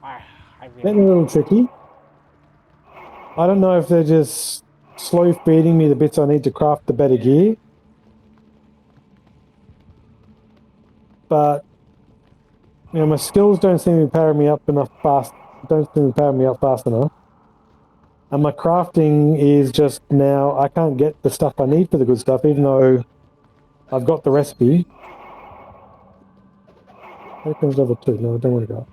I really... Getting a little tricky. I don't know if they're just slow feeding me the bits I need to craft the better gear. But my skills don't seem to be powering me up fast enough. And my crafting is just now, I can't get the stuff I need for the good stuff, even though I've got the recipe. Opens level 2. No, I don't want to go.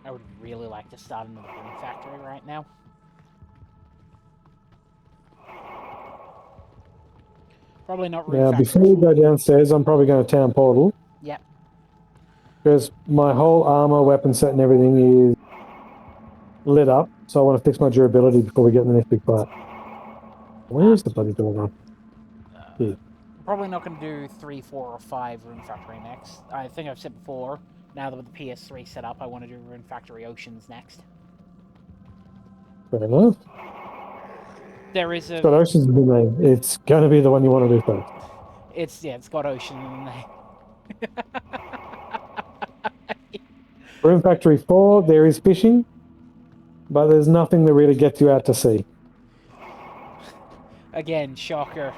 I would really like to start another Rune Factory right now. Probably not Rune Now, Factory before we 4. go downstairs, I'm probably going to Town Portal. Yep. Because my whole armor, weapon set, and everything is lit up. So I want to fix my durability before we get in the next big fight. Where is the bloody door now? Here. Probably not going to do 3, 4, or 5 Rune Factory next. I think I've said before, now that with the PS3 set up, I want to do Rune Factory Oceans next. Fair enough. There is It's got a... Oceans in the name. It's going to be the one you want to do first. It's got Ocean in the name. Room Factory 4, there is fishing, but there's nothing that really gets you out to sea. Again, shocker.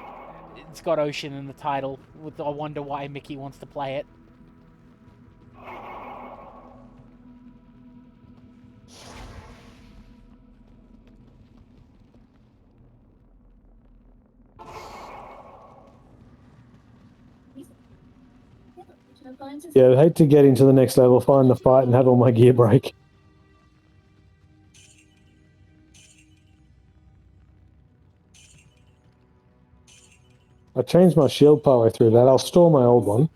It's got Ocean in the title. I wonder why Mickey wants to play it. Yeah, I'd hate to get into the next level, find the fight, and have all my gear break. I changed my shield partway through that. I'll store my old one.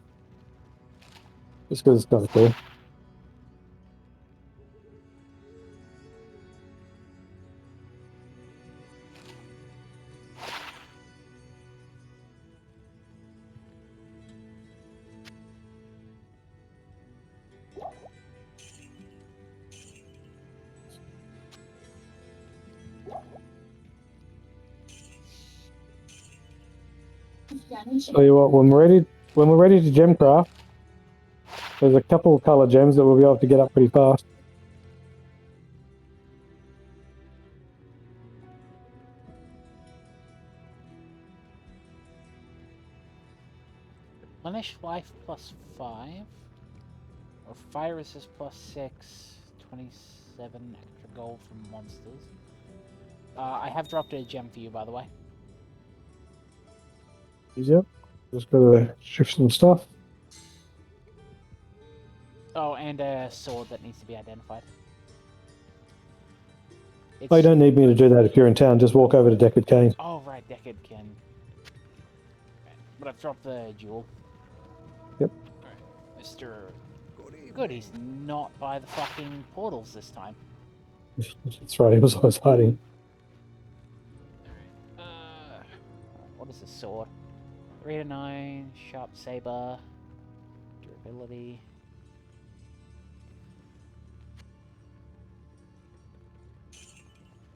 Just because it's kind of cool. Tell you what, when we're ready to gem craft, there's a couple of color gems that we'll be able to get up pretty fast. Replenish life plus 5. Or fire resist plus 6. 27 extra gold from monsters. I have dropped a gem for you, by the way. Yep. Just gotta shift some stuff. Oh, and a sword that needs to be identified. Oh, you don't need me to do that if you're in town. Just walk over to Deckard Kane. Oh, right, Deckard can. But I've dropped the jewel. Yep. Alright, Mr. Good, he's not by the fucking portals this time. That's right, he was always hiding. What is this sword? 3 to 9, sharp saber, durability.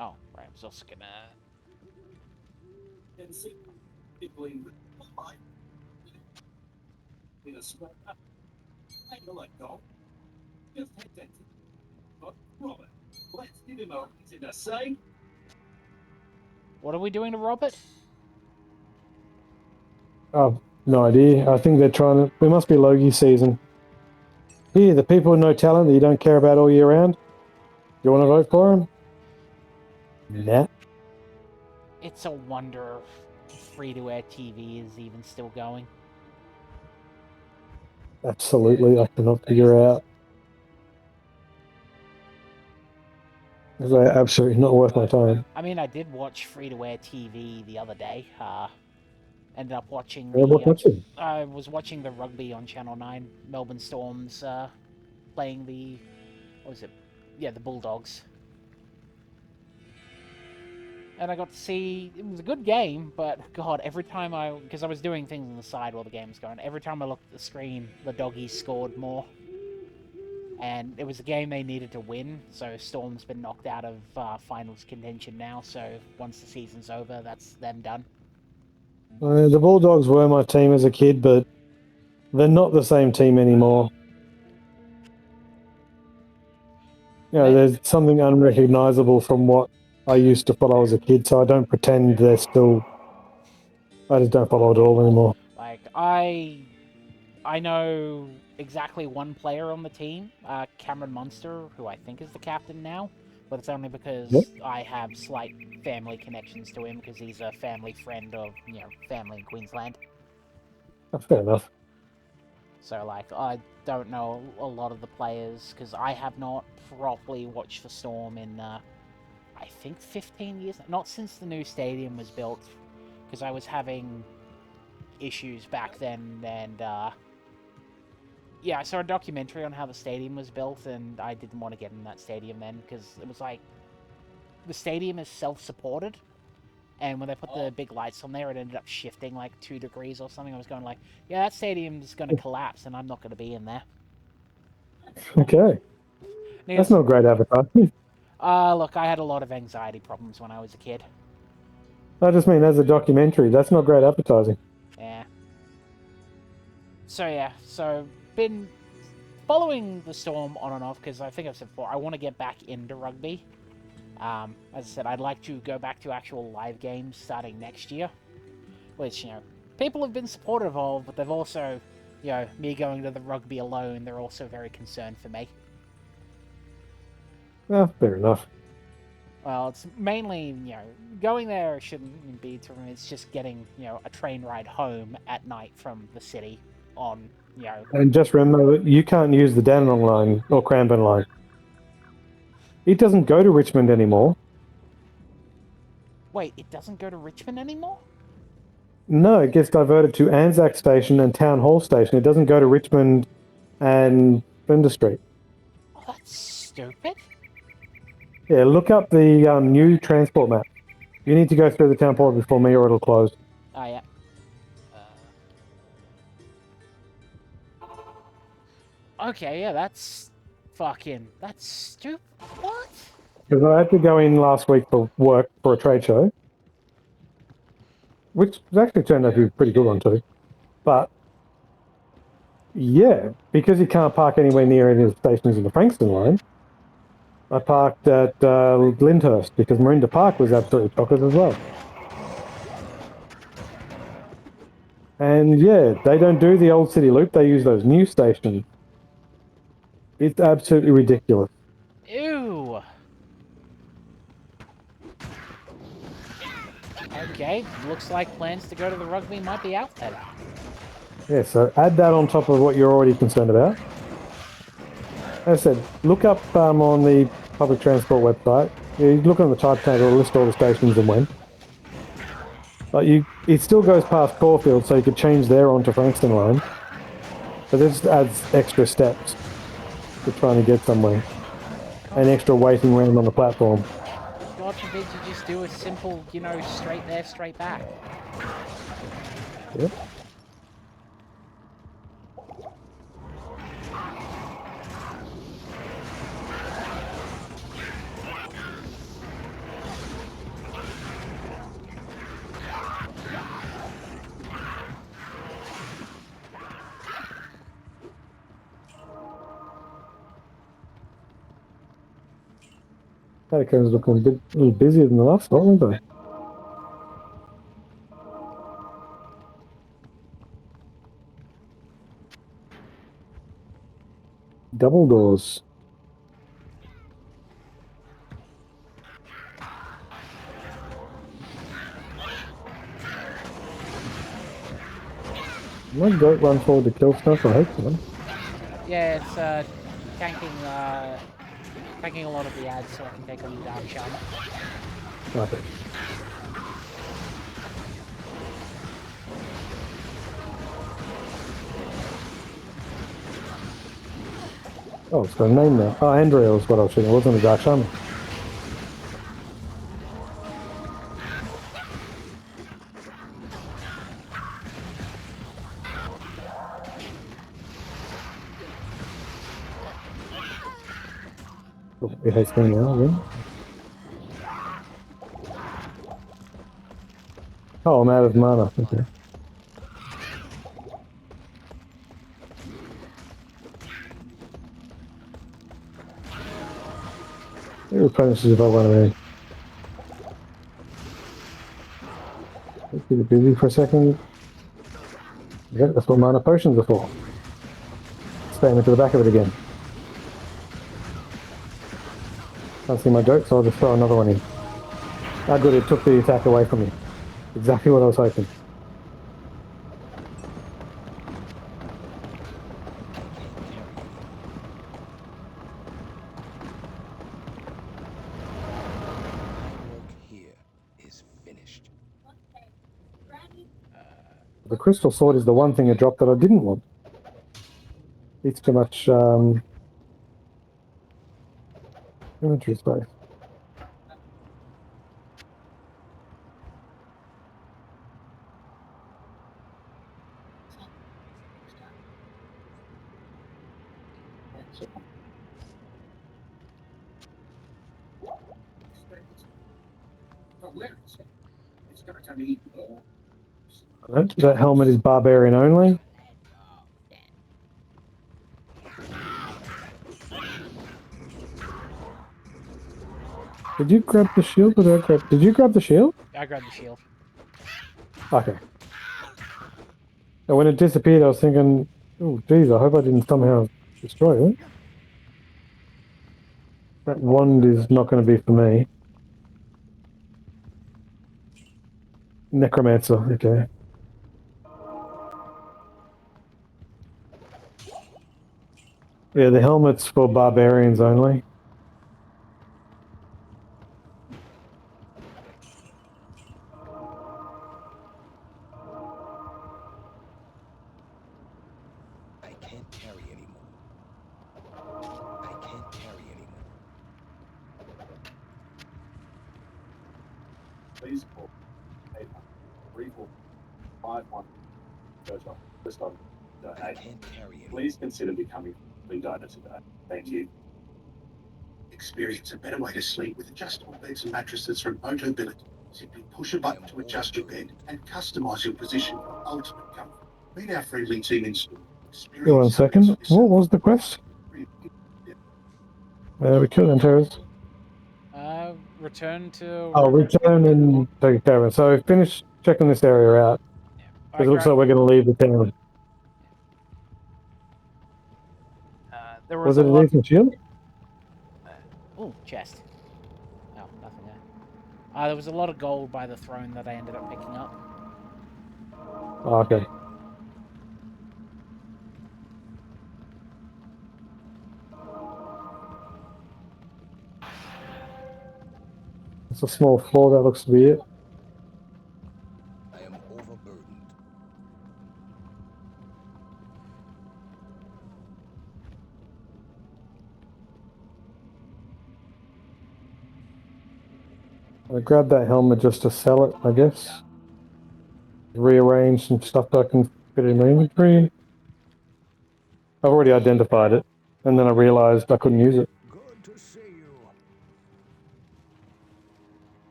Oh, right, I was also gonna... What are we doing to Robert? Oh, no idea. I think they're trying to... It must be Logie season. Here, the people with no talent that you don't care about all year round. You want to vote for him? Nah. It's a wonder free-to-air TV is even still going. Absolutely, I cannot figure out. They're absolutely not worth my time. I mean, I did watch free-to-air TV the other day. Ended up watching Yeah, what watching? I was watching the rugby on Channel 9. Melbourne Storms playing the... What was it? Yeah, the Bulldogs. And I got to see... It was a good game, but God, every time because I was doing things on the side while the game was going. Every time I looked at the screen, the Doggies scored more. And it was a game they needed to win, so Storm's been knocked out of finals contention now, so once the season's over, that's them done. The Bulldogs were my team as a kid, but they're not the same team anymore. You know, there's something unrecognizable from what I used to follow as a kid, so I don't pretend they're still... I just don't follow it all anymore. Like, I know exactly one player on the team, Cameron Munster, who I think is the captain now, but it's only because I have slight family connections to him, because he's a family friend of, family in Queensland. Oh, fair enough. So, like, I don't know a lot of the players, because I have not properly watched the Storm in, I think 15 years? Not since the new stadium was built, because I was having issues back then, and yeah, I saw a documentary on how the stadium was built, and I didn't want to get in that stadium then, because it was like, the stadium is self-supported, and when they put the big lights on there, it ended up shifting like 2 degrees or something. I was going like, yeah, that stadium's going to collapse, and I'm not going to be in there. Okay. That's not great advertising. Look, I had a lot of anxiety problems when I was a kid. I just mean as a documentary, that's not great advertising. Yeah. So yeah, so been following the Storm on and off, because I think I've said before, I want to get back into rugby. As I said, I'd like to go back to actual live games starting next year, which, you know, people have been supportive of, but they've also, you know, me going to the rugby alone, they're also very concerned for me. Oh, fair enough. Well, it's mainly, you know, going there shouldn't be to me, it's just getting, you know, a train ride home at night from the city on, you know... And just remember, you can't use the Dandenong line or Cranbourne line. It doesn't go to Richmond anymore. Wait, it doesn't go to Richmond anymore? No, it gets diverted to Anzac Station and Town Hall Station. It doesn't go to Richmond and Flinders Street. Oh, that's stupid. Yeah, look up the new transport map. You need to go through the town port before me or it'll close. Oh, yeah. Okay, yeah, that's stupid. What? Because I had to go in last week for work for a trade show, which actually turned out to be a pretty good one too. But yeah, because you can't park anywhere near any of the stations in the Frankston line, I parked at Lyndhurst because Marinda Park was absolutely chockers as well. And yeah, they don't do the old city loop, they use those new stations. It's absolutely ridiculous. Ew. Okay, looks like plans to go to the rugby might be out then. Yeah, so add that on top of what you're already concerned about. As I said, look up on the public transport website. You look on the type tag, it'll list all the stations and when. But it still goes past Caulfield, so you could change there onto Frankston line. But this adds extra steps to trying to get somewhere. And extra waiting around on the platform. God forbid you just do a simple, you know, straight there, straight back. Yep. Catacombs looking a little busier than the last one, aren't they? Double doors. My goat run forward to kill stuff, I hope so. Yeah, it's tanking a lot of the ads so I can take on the Dark Shaman. Okay. Oh, it's got a name now. Oh, Andrea was what I was shooting. It wasn't a Dark Shaman. Oh, it hates me now again. Oh, I'm out of mana. Okay. It replenishes if I want to. Let's keep it busy for a second. Yeah, that's what mana potions are for. Spam into the back of it again. Can't see my joke, so I'll just throw another one in. Ah, good, it took the attack away from me. Exactly what I was hoping. Work here is finished. The crystal sword is the one thing I dropped that I didn't want. It's too much inventory space. That helmet is barbarian only. Did you grab the shield? Or did you grab the shield? I grabbed the shield. Okay. And when it disappeared, I was thinking, oh, geez, I hope I didn't somehow destroy it. That wand is not going to be for me. Necromancer, okay. Yeah, the helmet's for barbarians only. I can't carry anymore. I can't carry anymore. Please call 800-3451. Just on I donate. can't carry anymore. Please consider becoming a donor today. Thank you. Experience a better way to sleep with adjustable beds and mattresses from Motobility. Simply push a button to adjust your bed and customize your position for ultimate comfort. Meet our friendly team in store. Wait 1 second. What was the quest? We killed Antares. Return to... Oh, return and take care of it. So finish checking this area out. Because it looks like we're going to leave the town. There Was a it a lot... decent shield? Oh, chest. Oh, nothing there. There was a lot of gold by the throne that I ended up picking up. Oh, okay. It's a small floor, that looks to be it. I am overburdened. I grabbed that helmet just to sell it, I guess. Rearrange some stuff that I can fit in my inventory. I've already identified it, and then I realized I couldn't use it. Good to see you.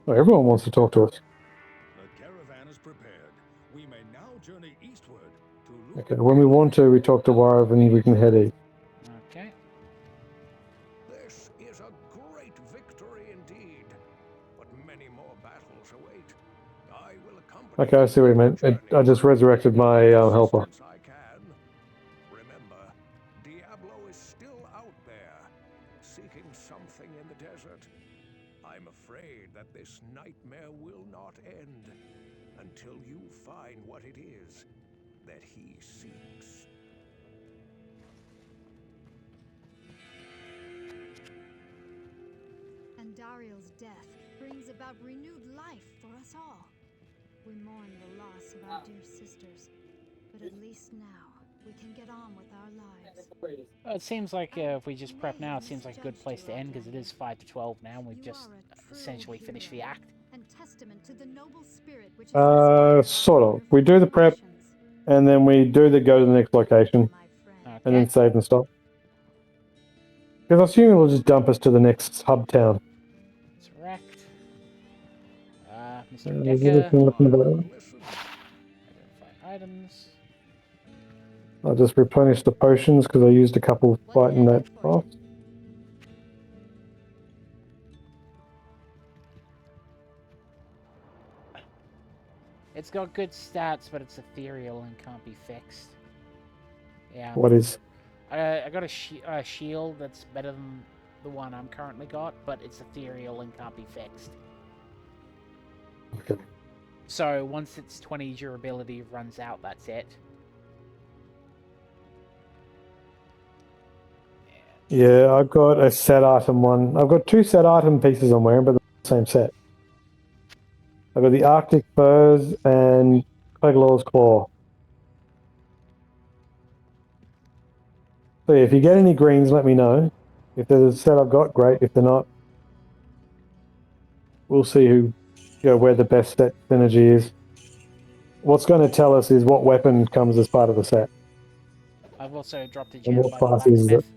Oh, everyone wants to talk to us. The caravan is prepared. We may now journey eastward to Okay, when we want to, we talk to Warv and we can head east. Okay. This is a great victory indeed, but many more battles await. I will accompany Okay, I see what you meant. I just resurrected my helper. I can. Remember, Diablo is still out there, seeking something in the desert. I'm afraid that this nightmare will not end until you find what it is that he seeks. And Dariel's death brings about renewed life for us all. We mourn the loss of our dear sisters, but at least now we can get on with our lives. It seems like if we just prep now, it seems like a good place to end because it is 5 to 12 now, and we've just essentially finished the act. And testament to the noble spirit which is Sort of. We do the prep, and then we do the go to the next location, and then save and stop. Because I assume it'll just dump us to the next hub town. Resurrect. Mr. Decker. Identify items. I'll just replenish the potions because I used a couple fighting that boss. It's got good stats, but it's ethereal and can't be fixed. Yeah. What is? I got a shield that's better than the one I'm currently got, but it's ethereal and can't be fixed. Okay. So once its 20 durability runs out, that's it. Yeah, I've got a set item one. I've got two set item pieces I'm wearing, but they're the same set. I've got the Arctic furs and Plagalaw's Claw. So yeah, if you get any greens, let me know. If there's a set I've got, great. If they're not, we'll see where the best set synergy is. What's going to tell us is what weapon comes as part of the set. I've also dropped a And gem what by the class is it? blacksmith.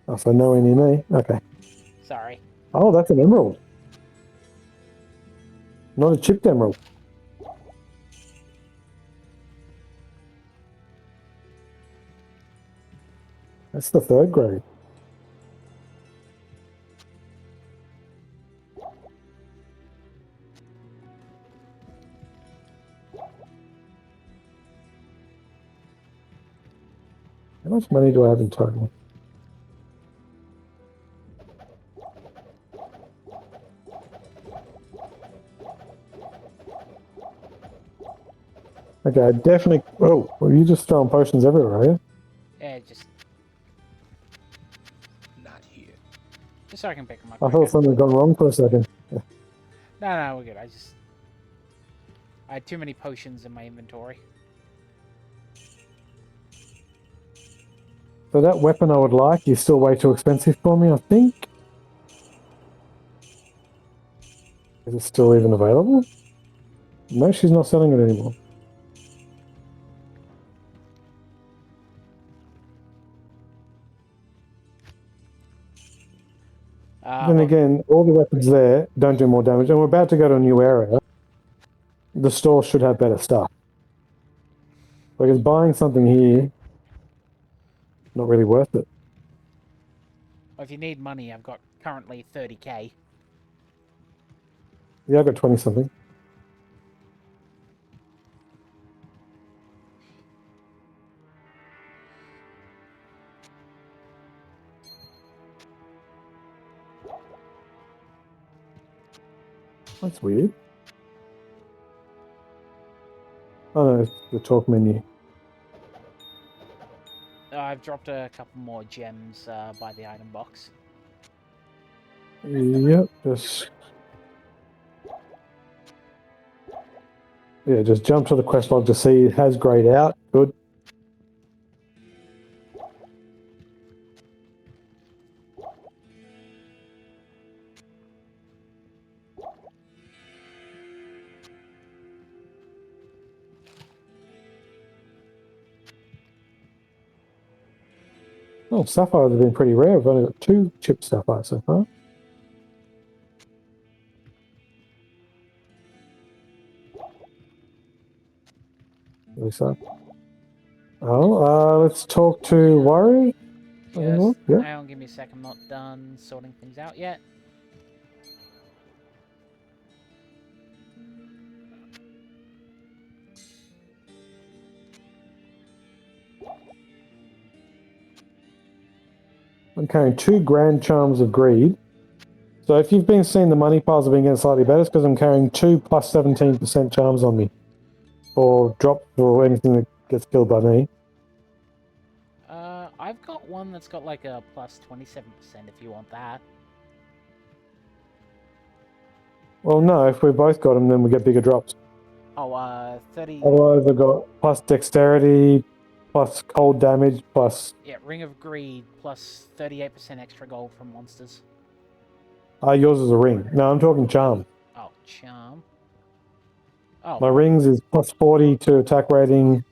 Oh, so nowhere near me. Okay. Sorry. Oh, that's an emerald. Not a chipped emerald. That's the 3rd grade. How much money do I have in total? Okay, I definitely... Oh, well, you just throwing potions everywhere, are you? Yeah, just Not here. so I can pick them up I quicker. thought something had gone wrong for a second. No, we're good. I had too many potions in my inventory. So that weapon I would like is still way too expensive for me, I think. Is it still even available? No, she's not selling it anymore. Then again, all the weapons there don't do more damage, and we're about to go to a new area. The store should have better stuff. Because buying something here, not really worth it. Well, if you need money, I've got currently 30k. Yeah, I got 20 something. That's weird. Oh no, it's the talk menu. I've dropped a couple more gems by the item box. Yep, just jump to the quest log to see it has grayed out. Good. Oh, sapphires have been pretty rare. I've only got 2 chipped sapphires so far. So. Oh, let's talk to Worry. Yes. Yeah. Hang on, give me a sec. I'm not done sorting things out yet. I'm carrying 2 grand charms of greed. So if you've been seeing the money piles have been getting slightly better, it's because I'm carrying 2 plus 17% charms on me. Or drop or anything that gets killed by me. I've got one that's got like a plus 27% if you want that. Well, no, if we both got them, then we get bigger drops. Oh, 30... Otherwise, I've got plus dexterity, plus cold damage, plus... Yeah, Ring of Greed, plus 38% extra gold from monsters. yours is a ring. No, I'm talking charm. Oh, charm. Oh. My rings is plus 40 to attack rating,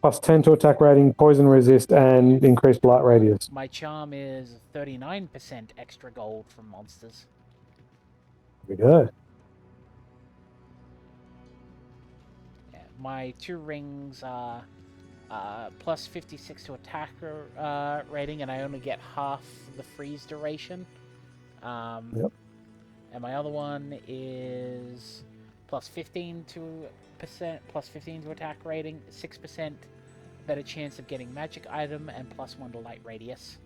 plus 10 to attack rating, poison resist, and increased light radius. My charm is 39% extra gold from monsters. There we go. Yeah, my 2 rings are plus 56 to attack rating, and I only get half the freeze duration. Yep. And my other one is plus 15 to attack rating, 6% better chance of getting magic item, and plus 1 to light radius.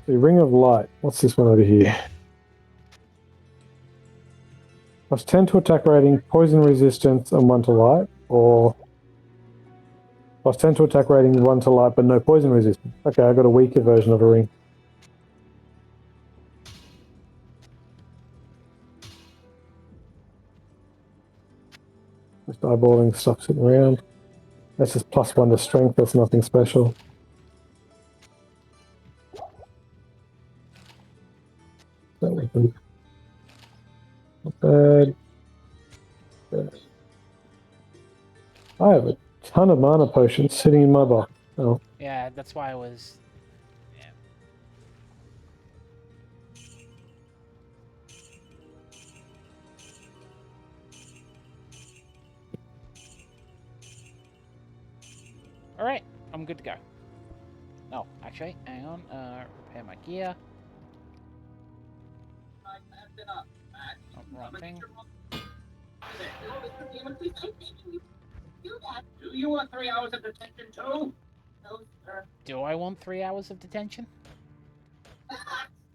The Ring of Light. What's this one over here? Plus 10 to attack rating, poison resistance, and 1 to light, or plus 10 to attack rating, 1 to light, but no poison resistance. Okay, I got a weaker version of a ring. Just eyeballing stuff sitting around. That's just +1 to strength. That's nothing special. That weapon. Not bad. I have a ton of mana potions sitting in my box. Oh. Yeah, that's why I was. Yeah. All right, I'm good to go. No, actually, hang on. Repair my gear. Oh, wrong thing. Do you want 3 hours of detention too? No, sir. Do I want 3 hours of detention?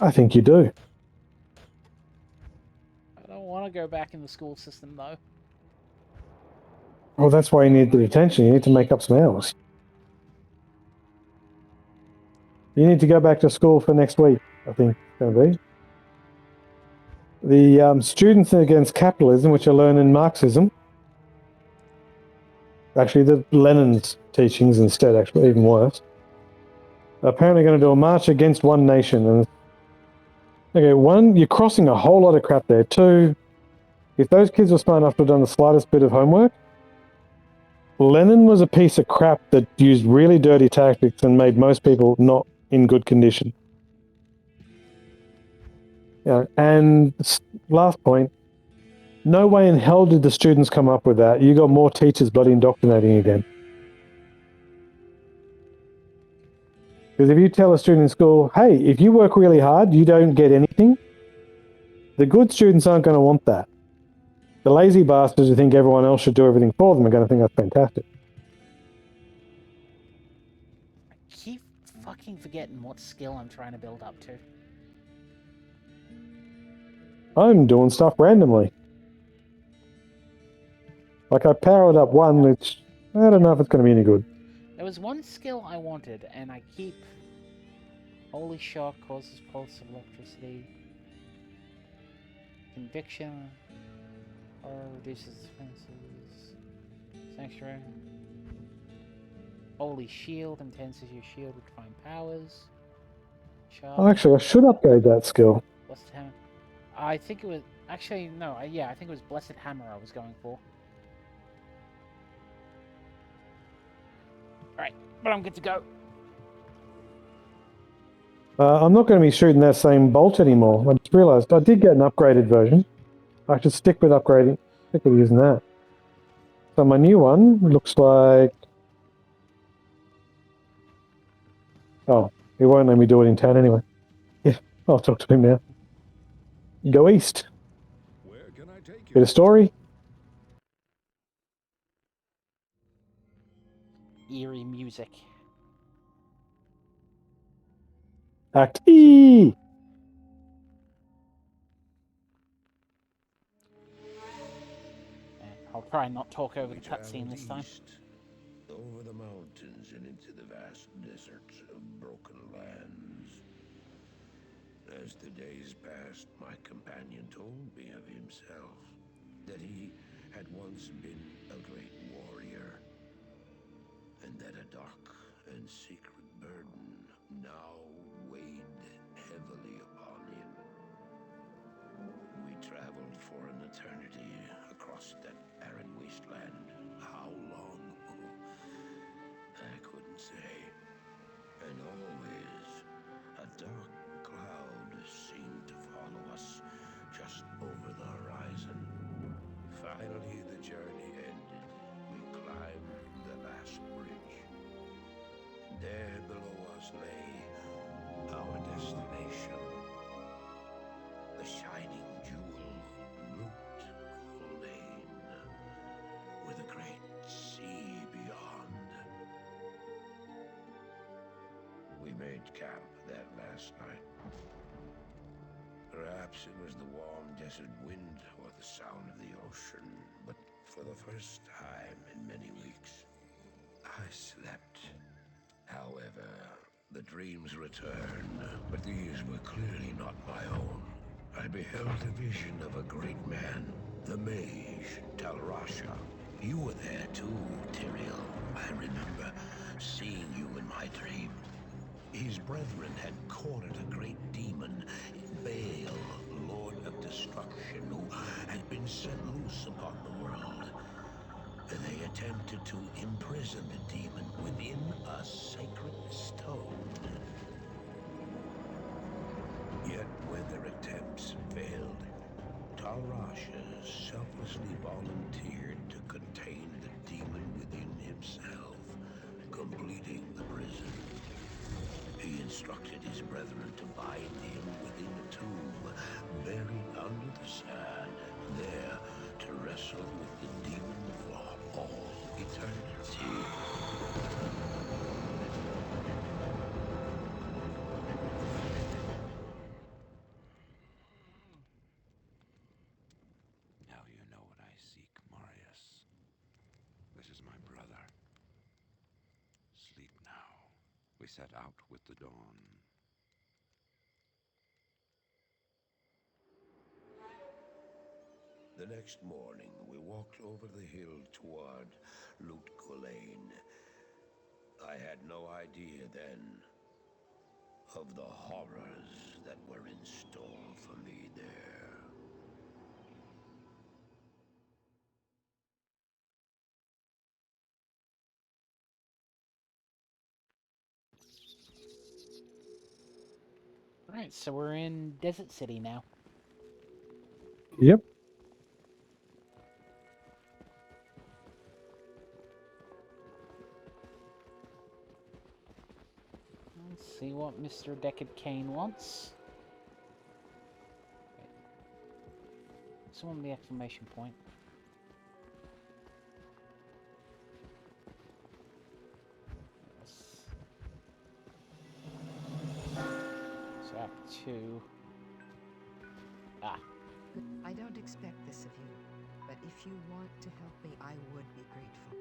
I think you do. I don't want to go back in the school system though. Well, that's why you need the detention. You need to make up some hours. You need to go back to school for next week, I think it's going to be. The Students Against Capitalism, which are learning Marxism. Actually, the Lenin's teachings instead, actually, even worse. They're apparently going to do a march against one nation. And okay, one, you're crossing a whole lot of crap there. Two, if those kids were smart enough to have done the slightest bit of homework, Lenin was a piece of crap that used really dirty tactics and made most people not in good condition. Yeah, and last point, no way in hell did the students come up with that. You got more teachers bloody indoctrinating again. Because if you tell a student in school, hey, if you work really hard, you don't get anything, the good students aren't going to want that. The lazy bastards who think everyone else should do everything for them are going to think that's fantastic. I keep fucking forgetting what skill I'm trying to build up to. I'm doing stuff randomly. Like I powered up one, which I don't know if it's going to be any good. There was one skill I wanted, and I keep... Holy shock causes pulse of electricity. Conviction. Or reduces defenses. Sanctuary. Holy shield enhances your shield with divine powers. Charge. Oh, actually, I should upgrade that skill. Blessed hammer. I think it was... Actually, no. Yeah, I think it was Blessed Hammer I was going for. Alright, but I'm good to go. I'm not going to be shooting that same bolt anymore. I just realised I did get an upgraded version. I should stick with upgrading. Stick with using that. So my new one looks like... Oh, he won't let me do it in town anyway. Yeah, I'll talk to him now. Go east. Where can I take you? Bit of story. Eerie music. Act E! I'll try not talk over the We cutscene this time. traveled east, over the mountains and into the vast deserts of broken lands. As the days passed, my companion told me of himself, that he had once been a great warrior, and that a dark and secret burden now weighed heavily upon him. We traveled for an eternity across that arid wasteland. How long? I couldn't say. And always, a dark cloud seemed to follow us just over the horizon. Finally, the journey ended. We climbed the last bridge. There below us lay our destination. The shining jewel, Root Lane, with a great sea beyond. We made camp that last night. Perhaps it was the warm desert wind or the sound of the ocean, but for the first time in many weeks, I slept. However, the dreams returned, but these were clearly not my own. I beheld a vision of a great man, the mage Talrasha. You were there too, Tyrael. I remember seeing you in my dream. His brethren had cornered a great demon, Baal, Lord of Destruction, who had been set loose upon the world. They attempted to imprison the demon within a sacred stone. Yet when their attempts failed, Tarasha selflessly volunteered to contain the demon within himself, completing the prison. He instructed his brethren to bind him within a tomb, buried under the sand, there to wrestle with the demon for all eternity. Now you know what I seek, Marius. This is my brother. Sleep now. We set out with the dawn. The next morning, we walked over the hill toward Lut Gholein. I had no idea then of the horrors that were in store for me there. Alright, so we're in Desert City now. Yep. Let's see what Mr. Deckard Cain wants. Someone the exclamation point. Yes. So Act 2. I don't expect this of you, but if you want to help me, I would be grateful.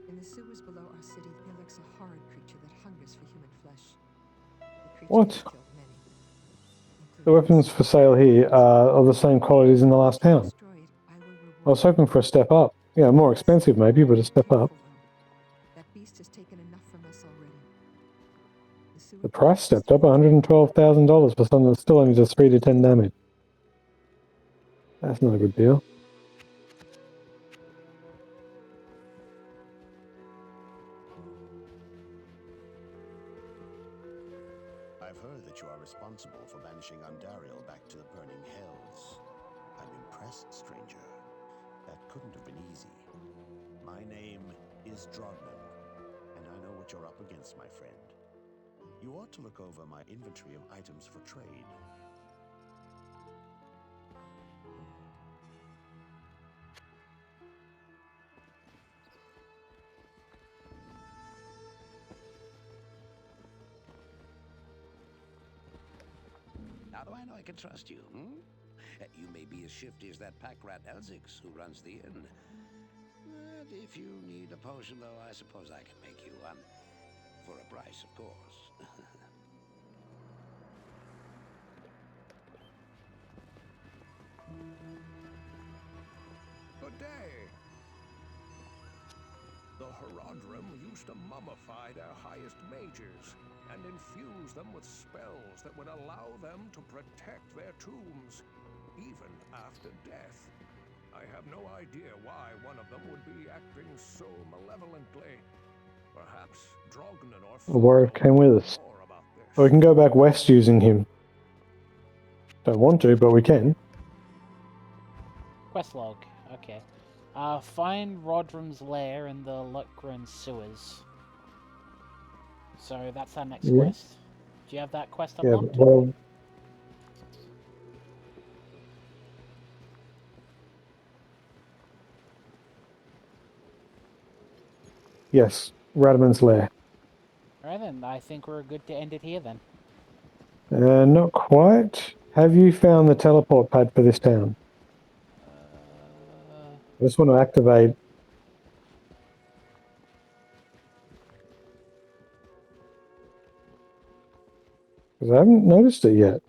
In the sewers below our city, there lurks a horrid creature that hungers for human flesh. The creature What? has killed many. The weapons for sale here are of the same quality as in the last town. I was hoping for a step up. Yeah, more expensive maybe, but a step up. That beast has taken enough from us already. The price stepped up $112,000 for something that still only does 3 to 10 damage. That's not a good deal. I've heard that you are responsible for banishing Andariel back to the burning hells. I'm impressed, stranger. That couldn't have been easy. My name is Drogman, and I know what you're up against, my friend. You ought to look over my inventory of items for trade. How do I know I can trust you, You may be as shifty as that pack rat Elzix who runs the inn. But if you need a potion, though, I suppose I can make you one. For a price, of course. Good day. The Herodrim used to mummify their highest mages and infuse them with spells that would allow them to protect their tombs, even after death. I have no idea why one of them would be acting so malevolently. Perhaps Drognan or The warrior came with us. more about this. Or we can go back west using him. Don't want to, but we can. Quest log. Okay. Find Rodrim's lair in the Lutgren sewers. So that's our next quest. Do you have that quest unlocked? Yeah, well... Yes, Radaman's lair. Alright then, I think we're good to end it here then. Not quite. Have you found the teleport pad for this town? I just want to activate. Because I haven't noticed it yet.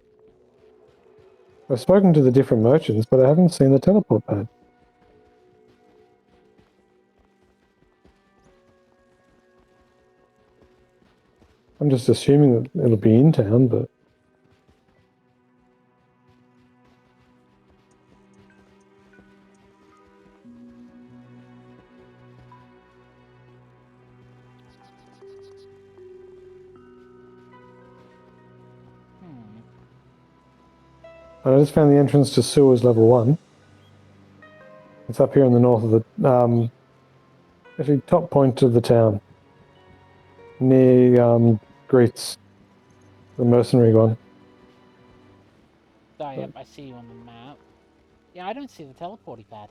I've spoken to the different merchants, but I haven't seen the teleport pad. I'm just assuming that it'll be in town, but... I just found the entrance to sewers level 1. It's up here in the north of the... actually, top point of the town. Near Greats. The mercenary one. Oh, yep, I see you on the map. Yeah, I don't see the teleporting pad.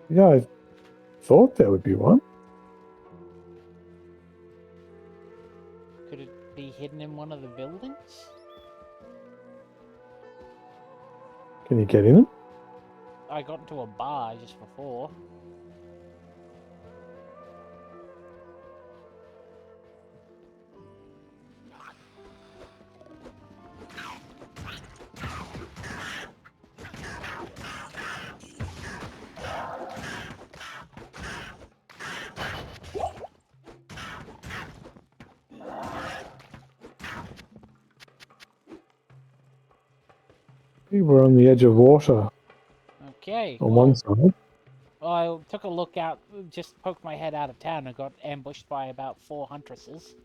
Yeah, I thought there would be one. Could it be hidden in one of the buildings? Can you get in it? I got into a bar just before. We were on the edge of water Okay, on one side. well, I took a look out, just poked my head out of town and got ambushed by about 4 huntresses.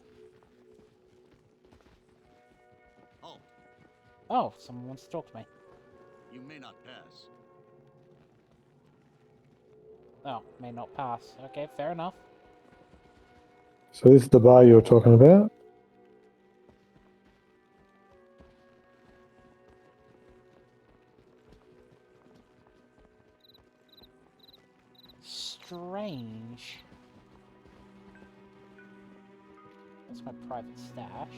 Oh, Oh, someone wants to talk to me. you may not pass. Oh, may not pass. Okay, fair enough. So this is the bar you were talking about? Strange. That's my private stash.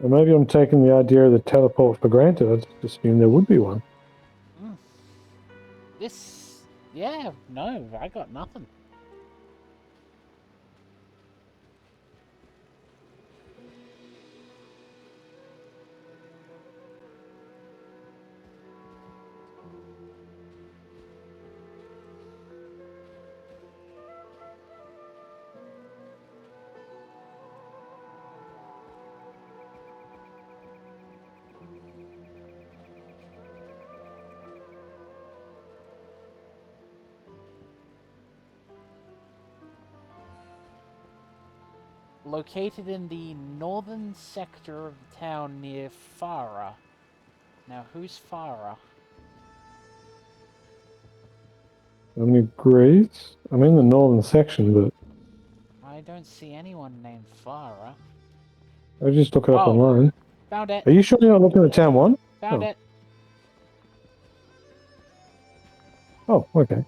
Or maybe I'm taking the idea of the teleport for granted. I just assumed there would be one. This... yeah, no, I got nothing. Located in the northern sector of the town near Farah. Now, who's Farah? I'm Greece. I'm in the northern section, but I don't see anyone named Farah. I just look it up Oh, online. found it. Are you sure you're not looking at town 1? Found it. Oh, okay.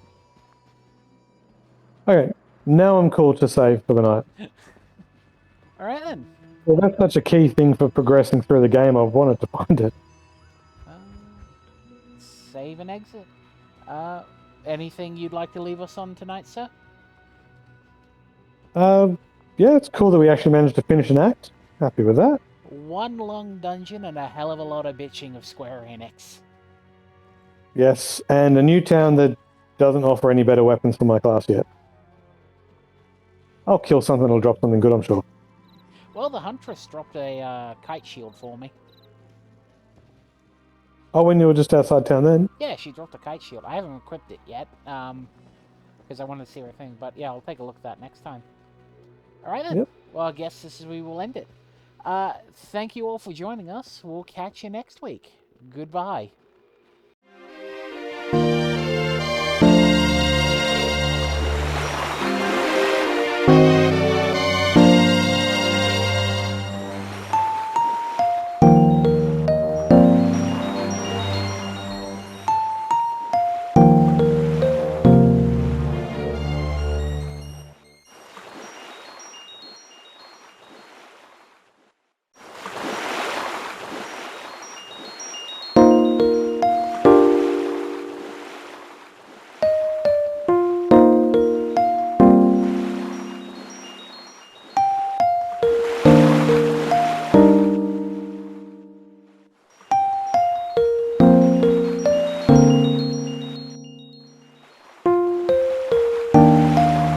Okay, now I'm cool to save for the night. Alright then. Well, that's such a key thing for progressing through the game. I've wanted to find it. Save and exit. Anything you'd like to leave us on tonight, sir? Yeah, it's cool that we actually managed to finish an act. Happy with that. One long dungeon and a hell of a lot of bitching of Square Enix. Yes, and a new town that doesn't offer any better weapons for my class yet. I'll kill something that'll drop something good, I'm sure. Well, the Huntress dropped a kite shield for me. Oh, when you were just outside town then? Yeah, she dropped a kite shield. I haven't equipped it yet, because I wanted to see her thing. But yeah, I'll take a look at that next time. Alright then. Yep. Well, I guess this is where we will end it. Thank you all for joining us. We'll catch you next week. Goodbye.